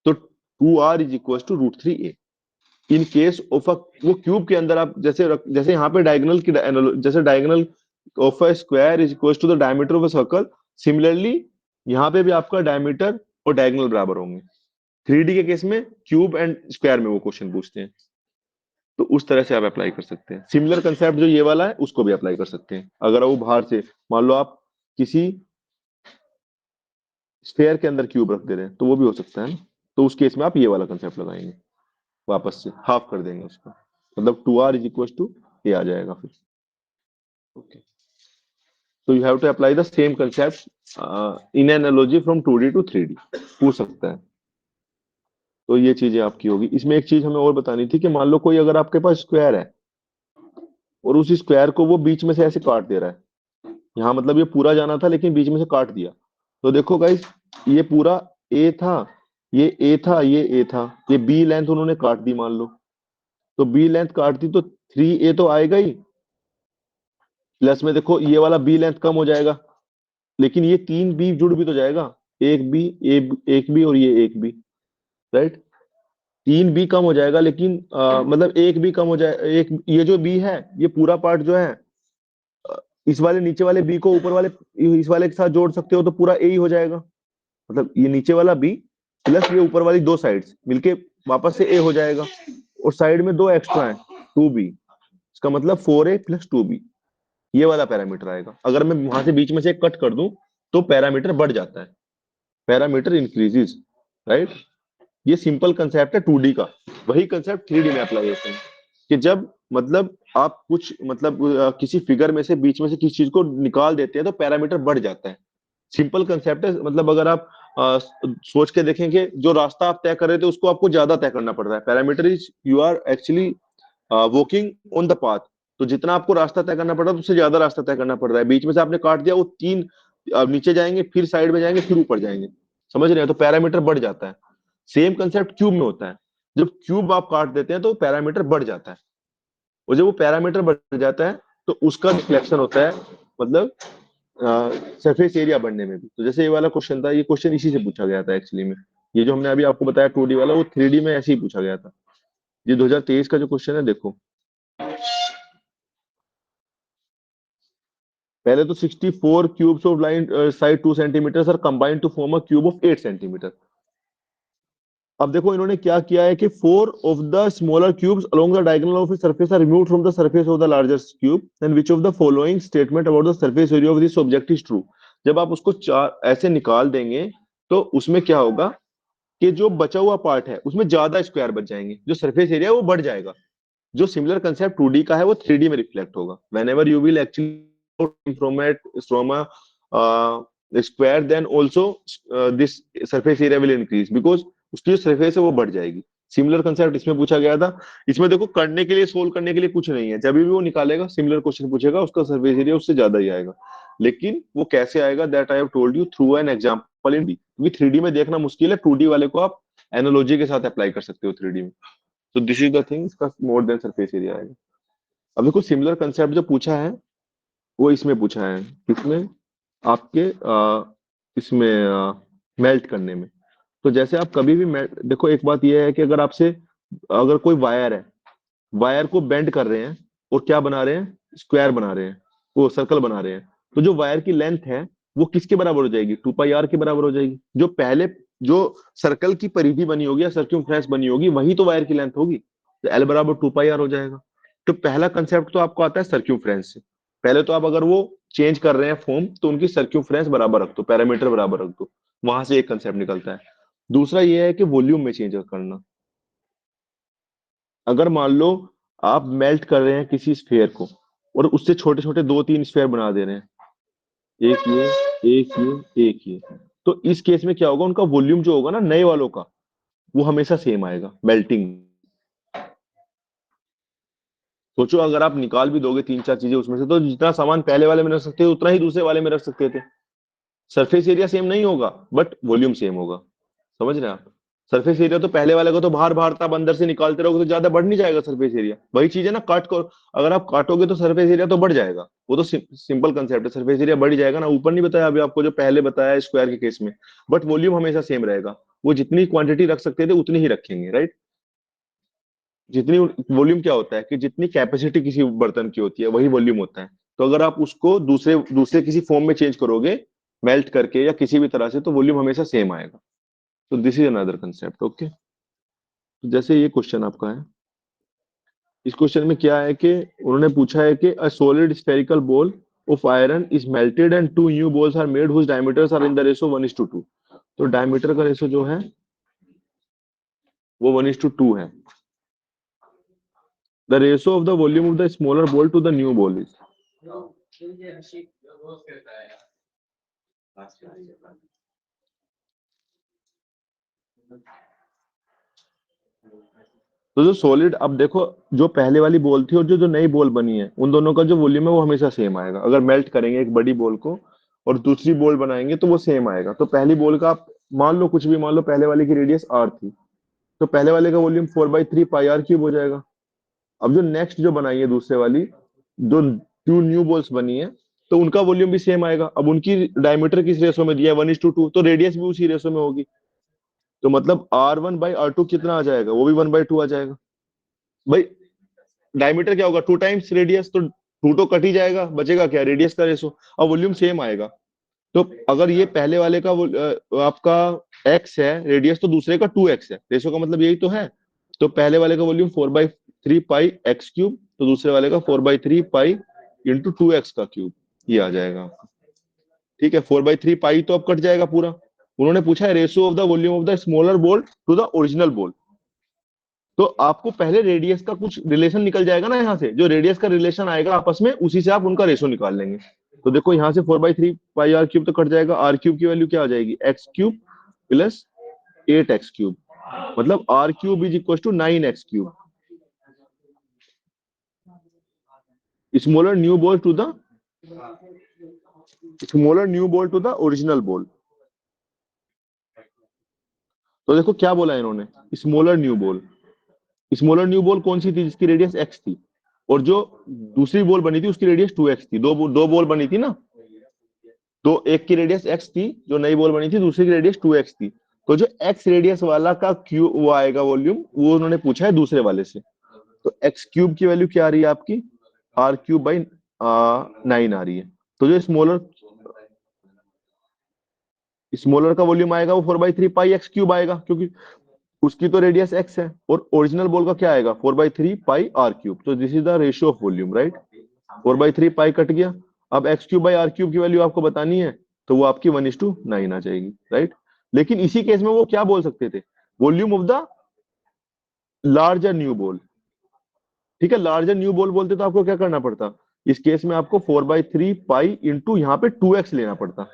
तो 2r is equal to √3a। In case of a, वो क्यूब के अंदर आप जैसे यहाँ पे डायगोनल की जैसे diagonal of a square is equal to the diameter of a circle, similarly यहाँ पे भी आपका डायमीटर और डायगोनल बराबर होंगे। 3D के केस में क्यूब एंड स्क्वायर में वो क्वेश्चन पूछते हैं। तो उस तरह से आप अप्लाई कर सकते हैं। सिमिलर कंसेप्ट जो ये वाला है उसको भी अप्लाई कर सकते हैं। अगर वो बाहर से मान लो आप किसी स्फेयर के अंदर क्यूब रख दे रहे हैं तो वो भी हो सकता है ना। तो उस केस में आप ये वाला कंसेप्ट लगाएंगे, वापस से हाफ कर देंगे उसका, मतलब 2r इज इक्वल टू ये आ जाएगा फिर। ओके, तो you have to apply the same concept in analogy from 2D to 3D, पूछ सकता है। तो ये चीजें आपकी होगी। इसमें एक चीज हमें और बतानी थी कि मान लो कोई अगर आपके पास स्क्वायर है और उस स्क्वायर को वो बीच में से ऐसे काट दे रहा है, यहाँ मतलब ये पूरा जाना था लेकिन बीच में से काट दिया। तो देखो गाइस, ये पूरा ए था, ये ए था, ये ए था, ये बी लेंथ उन्होंने काट दी मान लो। तो बी लेंथ काट दी तो 3a तो आएगा ही, प्लस में देखो ये वाला बी लेंथ कम हो जाएगा, लेकिन ये 3b जुड़ भी तो जाएगा, एक बी, एक बी और ये एक बी, राइट। 3b कम हो जाएगा लेकिन मतलब एक बी कम हो जाए, एक ये जो बी है ये पूरा पार्ट जो है इस वाले नीचे वाले बी को ऊपर वाले इस वाले के साथ जोड़ सकते हो तो पूरा ए ही हो जाएगा। मतलब ये नीचे वाला बी प्लस ये ऊपर वाली दो साइड्स मिलके वापस से ए हो जाएगा। और साइड में दो एक्स्ट्रा है, 2b, इसका मतलब 4a प्लस 2b, ये वाला पैरामीटर आएगा। अगर मैं वहां से बीच में से एक कट कर दूं तो पैरामीटर बढ़ जाता है, पैरामीटर इंक्रीजेस, राइट। ये सिंपल कंसेप्ट है 2D का। वही कंसेप्ट 3D में अप्लाई होता है कि जब मतलब आप कुछ मतलब किसी फिगर में से बीच में से किसी चीज को निकाल देते हैं तो पैरामीटर बढ़ जाता है। सिंपल कंसेप्ट है। मतलब अगर आप सोच के देखेंगे, जो रास्ता आप तय कर रहे थे उसको आपको ज्यादा तय करना पड़ रहा है। Parameter is you are actually walking on the path. तो जितना आपको रास्ता तय करना पड़ रहा है उससे ज्यादा रास्ता तय करना पड़ रहा है। बीच में से आपने काट दिया, वो तीन नीचे जाएंगे, फिर साइड में जाएंगे, फिर ऊपर जाएंगे, समझ रहे हैं। तो पैरामीटर बढ़ जाता है। सेम कंसेप्ट क्यूब में होता है। जब क्यूब आप काट देते हैं तो पैरामीटर बढ़ जाता है, और जब वो पैरामीटर बढ़ जाता है तो उसका रिफ्लेक्शन होता है, मतलब सरफेस एरिया बढ़ने में भी। तो जैसे ये वाला क्वेश्चन था, ये क्वेश्चन इसी से पूछा गया था एक्चुअली में। ये जो हमने अभी आपको बताया 2D वाला, वो 3D में ऐसे ही पूछा गया था। ये 2023 का जो क्वेश्चन है देखो, पहले तो 64 cubes of line side 2 centimetre are combined to form a cube of 8 centimetre. अब देखो इन्होंने क्या किया है कि 4 of the smaller cubes along the diagonal of a surface are removed from the surface of the larger cube, then which of the following statement about the surface area of this object is true। जब आप उसको चार ऐसे निकाल देंगे तो उसमें क्या होगा कि जो बचा हुआ पार्ट है उसमें ज्यादा स्क्वायर बच जाएंगे, जो सरफेस एरिया है वो बढ़ जाएगा। जो सिमिलर कंसेप्ट 2D का है वो 3D में रिफ्लेक्ट होगा। whenever you will actually from a square, then also this surface area will increase because उसकी जो सरफेस है वो बढ़ जाएगी। सिमिलर कंसेप्ट इसमें पूछा गया था। इसमें देखो करने के लिए, सोल्व करने के लिए कुछ नहीं है। जब भी वो निकालेगा सिमिलर क्वेश्चन पूछेगा, उसका सरफेस एरिया उससे ज्यादा ही आएगा। लेकिन वो कैसे आएगा, that I have told you through an example in D, क्योंकि 3D में देखना मुश्किल है, 2D वाले को आप एनालॉजी के साथ अप्लाई कर सकते हो 3D में। तो दिस इज द थिंग, इसका मोर देन सरफेस एरिया आएगा। अब देखो सिमिलर कंसेप्ट जो पूछा है वो इसमें पूछा है, किसमें, आपके इसमें मेल्ट करने में। तो जैसे आप कभी भी मेल्ट, देखो एक बात ये है कि अगर आपसे, अगर कोई वायर है, वायर को बेंड कर रहे हैं और क्या बना रहे हैं, स्क्वायर बना रहे हैं, वो सर्कल बना रहे हैं, तो जो वायर की लेंथ है वो किसके बराबर हो जाएगी, 2πr के बराबर हो जाएगी। जो पहले जो सर्कल की परिधि बनी होगी या सर्क्यूमफ्रेंस बनी होगी वही तो वायर की लेंथ होगी, तो एल बराबर 2πr हो जाएगा। तो पहला कंसेप्ट तो आपको आता है सर्क्यूमफ्रेंस से। पहले तो आप अगर वो चेंज कर रहे हैं फॉर्म तो उनकी सर्क्यूमफ्रेंस बराबर रख दो, पैरामीटर बराबर रख दो, वहां से एक कंसेप्ट निकलता है। दूसरा ये है कि वॉल्यूम में चेंज करना। अगर मान लो आप मेल्ट कर रहे हैं किसी स्फेयर को और उससे छोटे छोटे दो तीन स्फेयर बना दे रहे हैं, एक ये, एक ये, एक ये, तो इस केस में क्या होगा, उनका वॉल्यूम जो होगा ना नए वालों का, वो हमेशा सेम आएगा मेल्टिंग। सोचो अगर आप निकाल भी दोगे तीन चार चीजें उसमें से, तो जितना सामान पहले वाले में रख सकते थे उतना ही दूसरे वाले में रख सकते थे। सरफेस एरिया सेम नहीं होगा बट वॉल्यूम सेम होगा, समझ रहे हैं आप। सरफेस एरिया तो पहले वाले को तो बाहर बाहर था, अब अंदर से निकालते रहोगे तो ज्यादा बढ़ नहीं जाएगा सरफेस एरिया। वही चीज है ना, काट को अगर आप काटोगे तो सरफेस एरिया तो बढ़ जाएगा। वो तो सिंपल कंसेप्ट है, सरफेस एरिया बढ़ ही जाएगा ना। ऊपर नहीं बताया अभी आपको, जो पहले बताया स्क्वायर के केस में, बट वॉल्यूम हमेशा सेम रहेगा। वो जितनी क्वांटिटी रख सकते थे उतनी ही रखेंगे, राइट। जितनी वॉल्यूम क्या होता है कि जितनी कैपेसिटी किसी बर्तन की होती है वही वॉल्यूम होता है। तो अगर आप उसको दूसरे दूसरे किसी फॉर्म में चेंज करोगे, मेल्ट करके या किसी भी तरह से, तो वॉल्यूम हमेशा सेम आएगा। तो this is another concept. Okay, तो जैसे ये क्वेश्चन आपका है, इस क्वेश्चन में क्या है कि उन्होंने पूछा है कि a solid spherical ball of iron is melted and two new balls are made whose diameters are in the ratio 1:2। तो डायमीटर का रेशो जो है वो 1:2 है। The ratio of the volume of the smaller ball to the new ball is. तो जो सॉलिड, अब देखो, जो पहले वाली बॉल थी और जो जो नई बॉल बनी है, उन दोनों का जो वॉल्यूम है वो हमेशा सेम आएगा। अगर मेल्ट करेंगे एक बड़ी बॉल को और दूसरी बॉल बनाएंगे तो वो सेम आएगा। तो पहली बॉल का आप मान लो कुछ भी मान लो, पहले वाले की रेडियस आर थी, तो पहले वाले का वॉल्यूम 4/3 पाई आर क्यूब हो जाएगा। अब जो नेक्स्ट जो बनाई है दूसरे वाली, जो टू न्यू बॉल्स बनी है, तो उनका वॉल्यूम भी सेम आएगा। अब उनकी डायमीटर किस रेशो में दिया है, 1:2, तो रेडियस भी उसी रेशो में होगी। तो मतलब R1/R2 कितना आ जाएगा, वो भी 1/2 आ जाएगा भाई। डायमीटर क्या होगा, 2 टाइम्स रेडियस, तो टू तो कट ही जाएगा, बचेगा क्या, रेडियस का रेशो। और वॉल्यूम सेम आएगा। तो अगर ये पहले वाले का आपका एक्स है रेडियस, तो दूसरे का 2x है, रेशो का मतलब यही तो है। तो पहले वाले का वॉल्यूम 4/3 पाई x क्यूब, तो दूसरे वाले का 4/3 पाई इंटू 2x का क्यूब, ये आ जाएगा। ठीक है, 4/3 पाई तो अब कट जाएगा पूरा। उन्होंने पूछा है ratio of the volume of the smaller ball to the original ball. तो आपको पहले रेडियस का कुछ रिलेशन निकल जाएगा ना, यहाँ से जो रेडियस का रिलेशन आएगा आपस में, उसी से आप उनका रेशो निकाल लेंगे। तो देखो यहाँ से 4/3 पाई आर क्यूब तो कट जाएगा, आर क्यूब की वैल्यू क्या आ जाएगी, x³ प्लस 8x³, मतलब R³ is equal to 9x³। Smaller new ball to the original ball. तो देखो क्या बोला है इन्होंने, smaller new ball. Smaller new ball कौन सी थी, जिसकी रेडियस x थी, और जो दूसरी बॉल बनी थी उसकी रेडियस 2x थी। दो बॉल बनी थी ना, तो एक की रेडियस x थी, जो नई बॉल बनी थी, दूसरी की रेडियस 2x थी। तो जो x रेडियस वाला का क्यू वो आएगा वॉल्यूम, वो उन्होंने पूछा है दूसरे वाले से। तो x³ की वैल्यू क्या आ रही है आपकी, R³/9 आ रही है। तो जो स्मॉलर स्मॉलर का वॉल्यूम आएगा वो 4/3 पाई x³ आएगा, क्योंकि उसकी तो रेडियस x है, और ओरिजिनल बॉल का क्या आएगा, 4/3 पाई r³। तो this is the ratio of volume, right. 4/3 pi cut गया। अब x³/r³ की वैल्यू आपको बतानी है, तो वो आपकी 1:9 आ जाएगी, राइट। लेकिन इसी केस में वो क्या बोल सकते थे, volume of the larger new ball. ठीक है, लार्जर न्यू बॉल बोलते तो आपको क्या करना पड़ता, इस केस में आपको 4/3 पाई इंटू यहाँ पे 2x लेना पड़ता,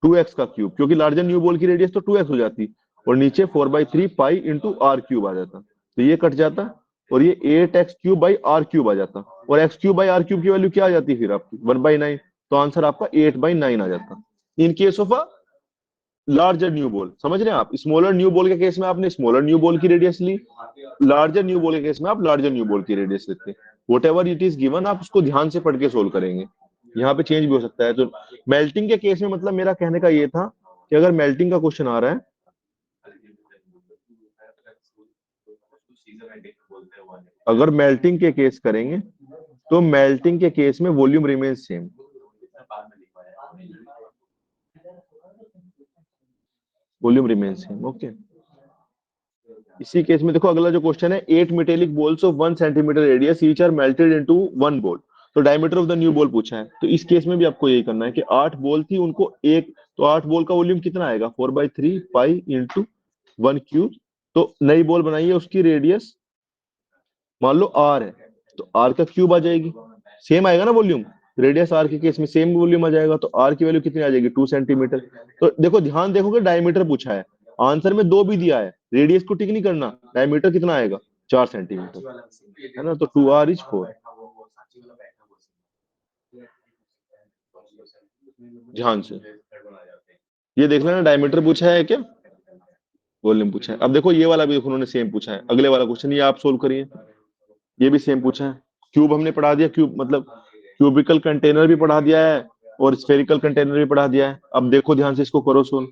2x का क्यूब, क्योंकि लार्जर न्यू बॉल की रेडियस तो 2x हो जाती, और नीचे 4/3 पाई इंटू r³ आ जाता। तो ये कट जाता, और ये 8x³ बाई r³ आ जाता, और x³ बाई r³ की वैल्यू क्या आ जाती फिर आपकी, 1/9। तो आंसर आपका 8/9 आ जाता, इन case of a larger new ball. समझ रहे हैं आप, स्मॉलर न्यू बॉल के केस में आपने स्मॉलर न्यू बॉल की रेडियस ली, लार्जर न्यू बॉल के केस में आप लार्जर न्यू बॉल की रेडियस लेते हैं। Vote ever it is given, आप उसको ध्यान से पढ़ के सोल्व करेंगे। यहाँ पे चेंज भी हो सकता है। तो मेल्टिंग के केस में, मतलब मेरा कहने का ये था कि अगर मेल्टिंग का क्वेश्चन आ रहा है, अगर मेल्टिंग के केस करेंगे, तो मेल्टिंग के केस में volume remain same. Volume remain same, okay. इसी केस में देखो अगला जो क्वेश्चन है, 8 metallic balls of 1 centimetre radius each are melted into one ball. तो diameter of the new ball पूछा है, तो इस केस में भी आपको यही करना है कि 8 बॉल थी, उनको एक, तो 8 बॉल का वॉल्यूम कितना आएगा, 4/3 पाई इंटू 1 क्यूब। तो नई बॉल बनाइए, उसकी रेडियस मान लो आर है, तो आर का क्यूब आ जाएगी, सेम आएगा ना वॉल्यूम, रेडियस आर के केस में सेम वॉल्यूम आ जाएगा। तो आर की वैल्यू कितनी आ जाएगी, 2 सेंटीमीटर। तो देखो ध्यान देखोगे, डायमीटर पूछा है, आंसर में 2 भी दिया है, रेडियस को टिक नहीं करना, डायमीटर कितना आएगा, 4 सेंटीमीटर, है ना। तो 2r = 4। ध्यान से ये देख लेना, डायमीटर पूछा है क्या, वॉल्यूम पूछा है। अब देखो ये वाला भी देखो उन्होंने सेम पूछा है, अगले वाला क्वेश्चन ये आप सोल्व करिए। ये भी सेम पूछा है, क्यूब हमने पढ़ा दिया, क्यूब मतलब क्यूबिकल कंटेनर भी पढ़ा दिया है, और स्फेरिकल कंटेनर भी पढ़ा दिया है। अब देखो ध्यान से, इसको करो सोल्व।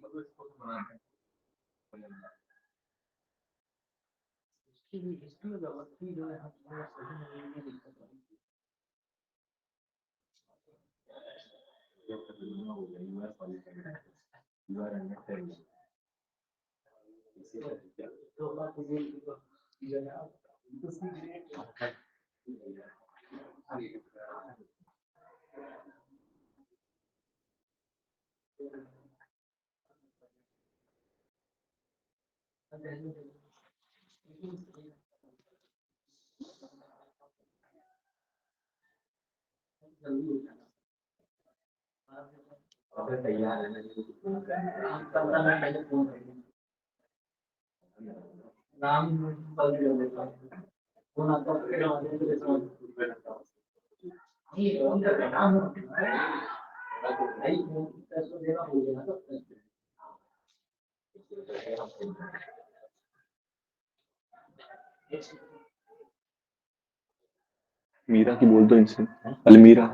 मीरा की बोल दो इनसे, अलमीरा।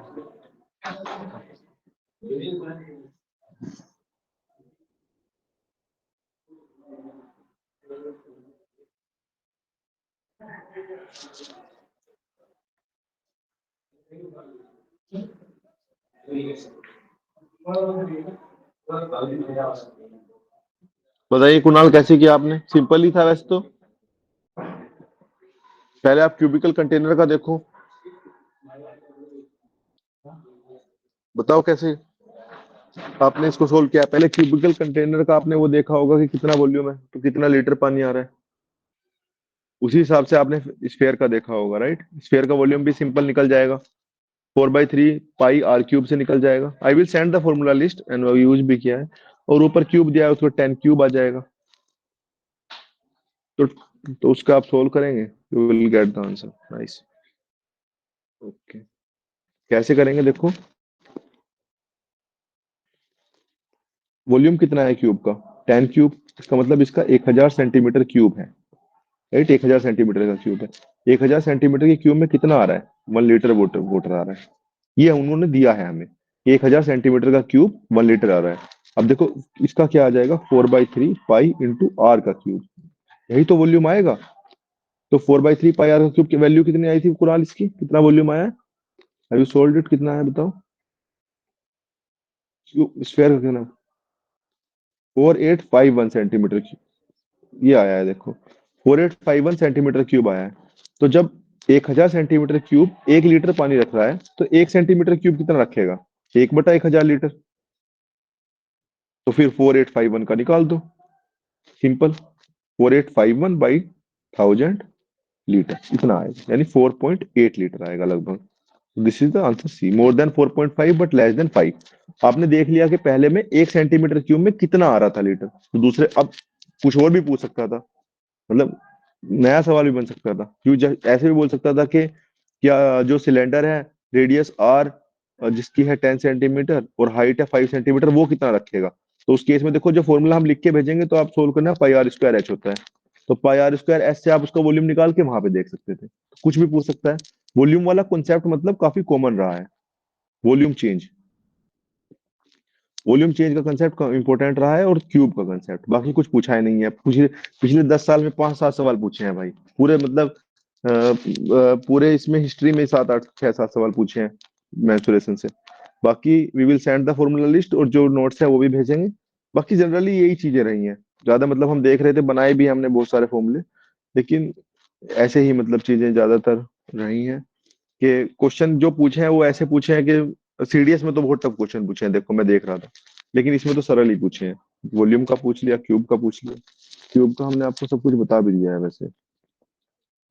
बताइए कुणाल, कैसे किया आपने? सिंपल ही था वैसे तो। पहले आप क्यूबिकल कंटेनर का देखो, बताओ कैसे आपने इसको सोल्व किया। पहले क्यूबिकल कंटेनर का आपने वो देखा होगा कि कितना वॉल्यूम है तो कितना लीटर पानी आ रहा है, उसी हिसाब से आपने स्फेयर का देखा होगा, राइट? स्फेयर का वॉल्यूम भी सिंपल निकल जाएगा, 4/3 पाई r क्यूब से निकल जाएगा। I will send the formula list and use भी किया है। और ऊपर क्यूब दिया है, उसको 10 क्यूब आ जाएगा। तो उसका आप सोल्व करेंगे, you will get the answer. Nice. Okay, कैसे करेंगे देखो। वॉल्यूम कितना है क्यूब का? 10 क्यूब, इसका मतलब इसका 1000 सेंटीमीटर क्यूब है, राइट? 1000 सेंटीमीटर का क्यूब है। 1000 सेंटीमीटर के क्यूब में कितना आ रहा है? 1 लीटर वाटर वाटर आ रहा है। ये उन्होंने दिया है हमें, 1000 सेंटीमीटर का क्यूब 1 लीटर आ रहा है। अब देखो इसका क्या आ जाएगा, 4/3 पाई इंटू r का क्यूब, यही तो वॉल्यूम आएगा। तो 4/3 पाई r का क्यूब की वैल्यू कितनी आई थी कुणाल? इसकी कितना वॉल्यूम आया? अभी सोल्ड इट, कितना है बताओ? स्क्वायर का कितना? 4851 सेंटीमीटर, ये आया है देखो, 4851 सेंटीमीटर क्यूब आया है। तो जब 1000 सेंटीमीटर क्यूब 1 लीटर पानी रख रहा है, तो 1 सेंटीमीटर क्यूब कितना रखेगा? 1/1000 लीटर। तो फिर 4851 का निकाल दो, सिंपल। 4851/1000 लीटर इतना आएगा, यानी 4.8 लीटर आएगा लगभग। This is the answer C, more than 4.5 but less than 5। आपने देख लिया कि पहले में 1 सेंटीमीटर क्यूब में कितना आ रहा था लीटर, तो दूसरे अब कुछ और भी पूछ सकता था, मतलब नया सवाल भी बन सकता था। क्यों ऐसे भी बोल सकता था कि क्या जो सिलेंडर है, रेडियस आर जिसकी है 10 सेंटीमीटर और हाइट है 5 सेंटीमीटर, वो कितना रखेगा? तो उस केस में देखो, जो फॉर्मूला हम लिख के भेजेंगे तो आप सोल्व करना, पाई r स्क्वायर h होता है। तो पाई r स्क्वायर h से आप उसका वॉल्यूम निकाल के वहां पे देख सकते थे। कुछ भी पूछ सकता है। वॉल्यूम वाला कॉन्सेप्ट मतलब काफी कॉमन रहा है। वॉल्यूम चेंज, वॉल्यूम चेंज का कंसेप्ट इंपॉर्टेंट रहा है, और क्यूब का कंसेप्ट। बाकी कुछ पूछा ही नहीं है। पिछले पिछले 10 साल में 5-7 सवाल पूछे हैं भाई, पूरे मतलब पूरे इसमें हिस्ट्री में 7-8 6-7 सवाल पूछे हैं मैंसुरेशन से। बाकी we will send the formula list, और जो नोट्स है वो भी भेजेंगे। बाकी जनरली यही चीजें रही हैं ज्यादा, मतलब हम देख रहे थे, बनाए भी हमने बहुत सारे फॉर्मूले, लेकिन ऐसे ही मतलब चीजें ज्यादातर रही हैं। कि क्वेश्चन जो पूछे हैं वो ऐसे पूछे हैं कि सीडीएस में तो बहुत टफ क्वेश्चन पूछे हैं, देखो मैं देख रहा था, लेकिन इसमें तो सरल ही पूछे हैं। वॉल्यूम का पूछ लिया, क्यूब का पूछ लिया। क्यूब का हमने आपको सब कुछ बता भी दिया है वैसे,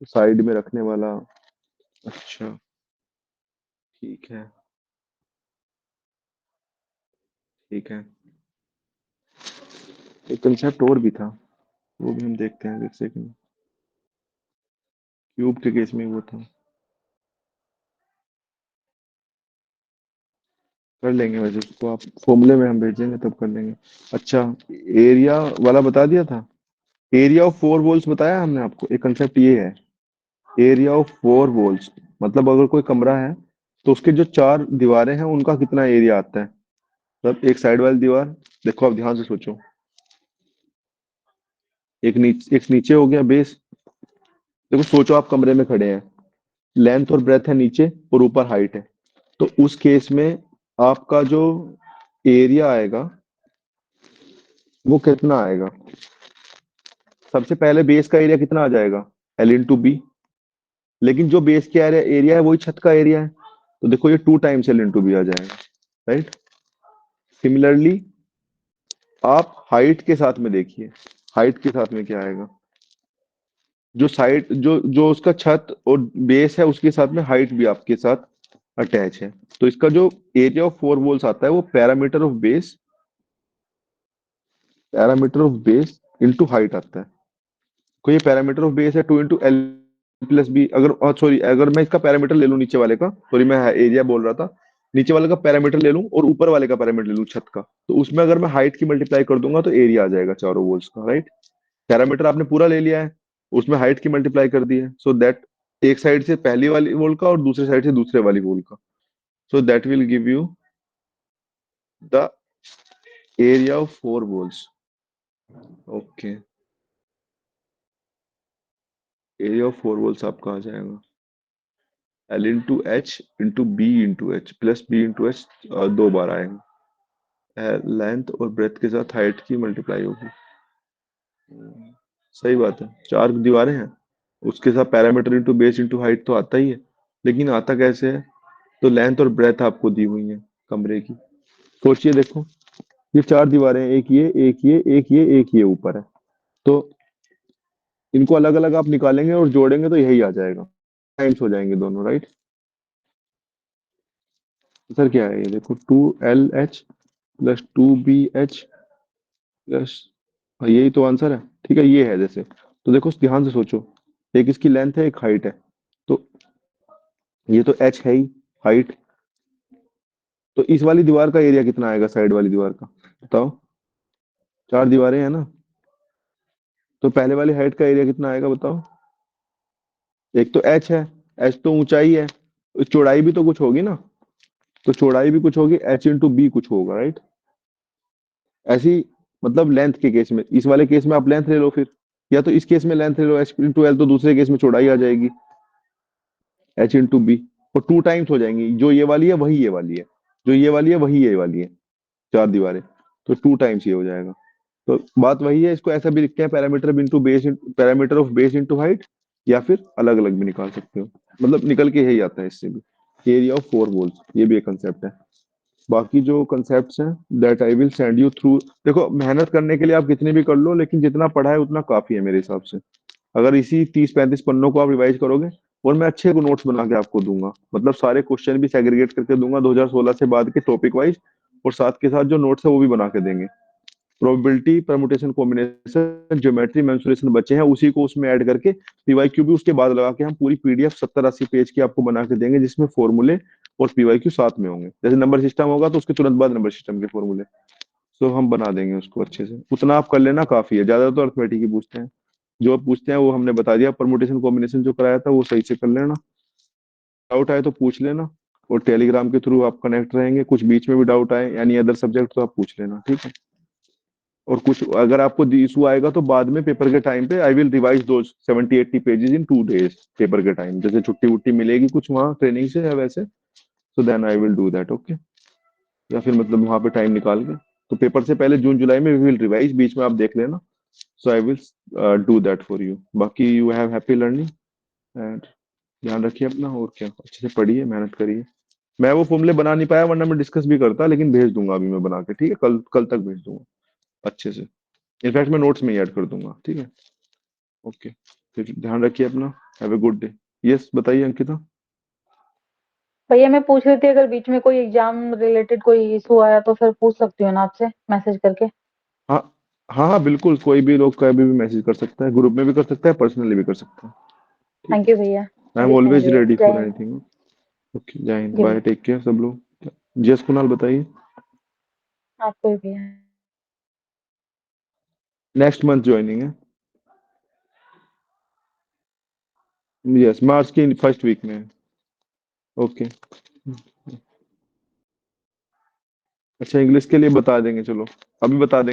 साइड में रखने वाला। अच्छा, ठीक है, ठीक है। एक कंसेप्ट और भी था, वो भी हम देखते हैं, एक सेकंड। क्यूब के केस में वो था, कर लेंगे वैसे उसको, आप फॉर्मूले में हम भेजेंगे तब कर लेंगे। अच्छा, एरिया वाला बता दिया था। एरिया ऑफ 4 वॉल्स बताया हमने आपको, एक कंसेप्ट ये है, एरिया ऑफ 4 वॉल्स। मतलब अगर कोई कमरा है तो उसके जो 4 दीवारें हैं उनका कितना एरिया आता है। मतलब एक साइड वाली दीवार, देखो आप ध्यान से सोचो, एक नीचे हो गया बेस। देखो सोचो, आप कमरे में खड़े हैं, लेंथ और ब्रेथ है नीचे, और ऊपर हाइट है। तो उस केस में आपका जो एरिया आएगा वो कितना आएगा? सबसे पहले बेस का एरिया कितना आ जाएगा, L/B। लेकिन जो बेस का एरिया एरिया है वही छत का एरिया है, तो देखो ये 2 टाइम्स L/B आ जाएगा, राइट। सिमिलरली आप हाइट के साथ में देखिए, हाइट के साथ में क्या आएगा, जो साइड जो जो उसका छत और बेस है उसके साथ में हाइट भी आपके साथ अटैच है, तो इसका जो एरिया ऑफ 4 वॉल्स आता है वो parameter of base into height आता है। तो ये पैरामीटर ऑफ बेस है 2 × L+B। अगर सॉरी, अगर मैं इसका पैरामीटर ले लूं नीचे वाले का, सॉरी मैं एरिया बोल रहा था, नीचे वाले का पैरामीटर ले लूं और ऊपर वाले का पैरामीटर ले लूं छत का, तो उसमें अगर मैं हाइट की मल्टीप्लाई कर दूंगा तो एरिया आ जाएगा चारों वॉल्स का, राइट। पैरामीटर आपने पूरा ले लिया है, उसमें हाइट की मल्टीप्लाई कर दी है, सो दैट एक साइड से पहली वाली वॉल का और दूसरे साइड से दूसरे वाली वॉल का, so that will give you the area of 4 walls. Okay, area of 4 walls आपका आ जाएगा L/H/B/H प्लस B/H, 2 बार आएगा, लेंथ और ब्रेथ के साथ हाइट की मल्टीप्लाई होगी। सही बात है, 4 दीवारें हैं, उसके साथ parameter into base into height तो आता ही है, लेकिन आता कैसे है, तो लेंथ और ब्रेथ आपको दी हुई है कमरे की। सोचिए देखो, ये 4 दीवारें हैं, एक ये, एक ये, एक ये, एक ये ऊपर है, तो इनको अलग अलग आप निकालेंगे और जोड़ेंगे तो यही आ जाएगा, टाइम्स हो जाएंगे दोनों, राइट। सर क्या है ये, देखो 2LH प्लस 2BH प्लस, यही तो आंसर है, ठीक है, ये है जैसे। तो देखो ध्यान से सोचो, एक इसकी लेंथ है, एक हाइट है, तो ये तो H है ही, हाइट, तो इस वाली दीवार का एरिया कितना आएगा, साइड वाली दीवार का, बताओ। 4 दीवारें हैं ना, तो पहले वाली हाइट का एरिया कितना आएगा बताओ। एक तो H है, H तो ऊंचाई है, चौड़ाई भी तो कुछ होगी ना, तो चौड़ाई भी कुछ होगी, H/B कुछ होगा, राइट। ऐसी, मतलब लेंथ के केस में, इस वाले केस में आप लेंथ ले लो फिर, या तो इस केस में लेंथ ले लो H/L, तो दूसरे केस में चौड़ाई आ जाएगी H/B, और 2 टाइम्स हो जाएंगी, जो ये वाली है वही ये वाली है, जो ये वाली है वही ये वाली है, 4 दीवारें, तो 2 टाइम्स ये हो जाएगा। तो बात वही है, इसको ऐसा भी लिखते हैं, parameter of base into height, या फिर अलग अलग भी निकाल सकते हो, मतलब निकल के यही आता है इससे भी, एरिया ऑफ 4 वॉल्स, ये भी एक कंसेप्ट है। बाकी जो कंसेप्ट्स हैं that I will send you through, देखो मेहनत करने के लिए आप कितनी भी कर लो, लेकिन जितना पढ़ा है उतना काफी है मेरे हिसाब से। अगर इसी 30-35 पन्नों को आप रिवाइज करोगे, और मैं अच्छे नोट्स बना के आपको दूंगा, मतलब सारे क्वेश्चन भी सेग्रीगेट करके दूंगा 2016 से बाद के टॉपिक वाइज, और साथ के साथ जो नोट्स है वो भी बना के देंगे। Probability, permutation, combination, geometry, mensuration बचे हैं, उसी को उसमें ऐड करके पीवाईक्यू भी उसके बाद लगा के हम पूरी पीडीएफ 70-80 पेज की आपको बना के देंगे, जिसमें फॉर्मूले और पीवाईक्यू साथ में होंगे, जैसे नंबर सिस्टम होगा तो उसके तुरंत बाद नंबर सिस्टम के फॉर्मूले, तो हम बना देंगे उसको अच्छे से, उतना आप कर लेना काफी है, ज्यादा तो अर्थमेटिक ही पूछते हैं, जो आप पूछते हैं वो हमने बता दिया, परमुटेशन कॉम्बिनेशन जो कराया था वो सही से कर लेना, डाउट आए तो पूछ लेना, और टेलीग्राम के थ्रू आप कनेक्ट रहेंगे, कुछ बीच में भी डाउट आए यानी अदर सब्जेक्ट तो आप पूछ लेना, ठीक है। और कुछ अगर आपको इशू आएगा तो बाद में पेपर के टाइम पे आई विल रिवाइज दो 70-80 पेजेस इन 2 डेज, पेपर के टाइम जैसे छुट्टी वुट्टी मिलेगी कुछ वहाँ ट्रेनिंग से या वैसे, so then I will do that, okay. या फिर मतलब वहाँ पे टाइम निकाल के, तो पेपर से पहले जून जुलाई में वी विल रिवाइज, बीच में आप देख लेना, so I will do that for you. बाकी you have happy learning, and ध्यान रखिए अपना, और क्या, अच्छे से पढ़िए, मेहनत करिए। मैं वो फॉर्मूले बना नहीं पाया, वरना मैं डिस्कस भी करता, लेकिन भेज दूंगा अभी मैं बना के, ठीक है, कल कल तक भेज दूंगा अच्छे से, इनफैक्ट मैं नोट्स में ही ऐड कर दूंगा, ठीक है। ओके, फिर ध्यान रखिए अपना, have a good day. Yes बताइए अंकिता। भैया मैं पूछ रही थी, अगर बीच में कोई एग्जाम रिलेटेड कोई इशू आया तो फिर पूछ सकती हूँ ना आपसे मैसेज करके। हाँ हाँ हाँ बिल्कुल, कोई भी लोग कभी भी मैसेज कर सकता है, ग्रुप में भी कर सकता है, पर्सनली भी कर सकता है, ठीक थैंक है। यू भैया। आई एम जी थैंक ऑलवेज यू, रेडी जय फॉर हिंद। एनीथिंग। ओके, जय हिंद, जी बाय, भैया। टेक केयर सब लोग। जस कुणाल बताइए। आपको भी भैया। नेक्स्ट मंथ ज्वाइनिंग है, यस मार्च की फर्स्ट वीक में। ओके, अच्छा इंग्लिश के लिए बता देंगे, चलो अभी बता देंगे।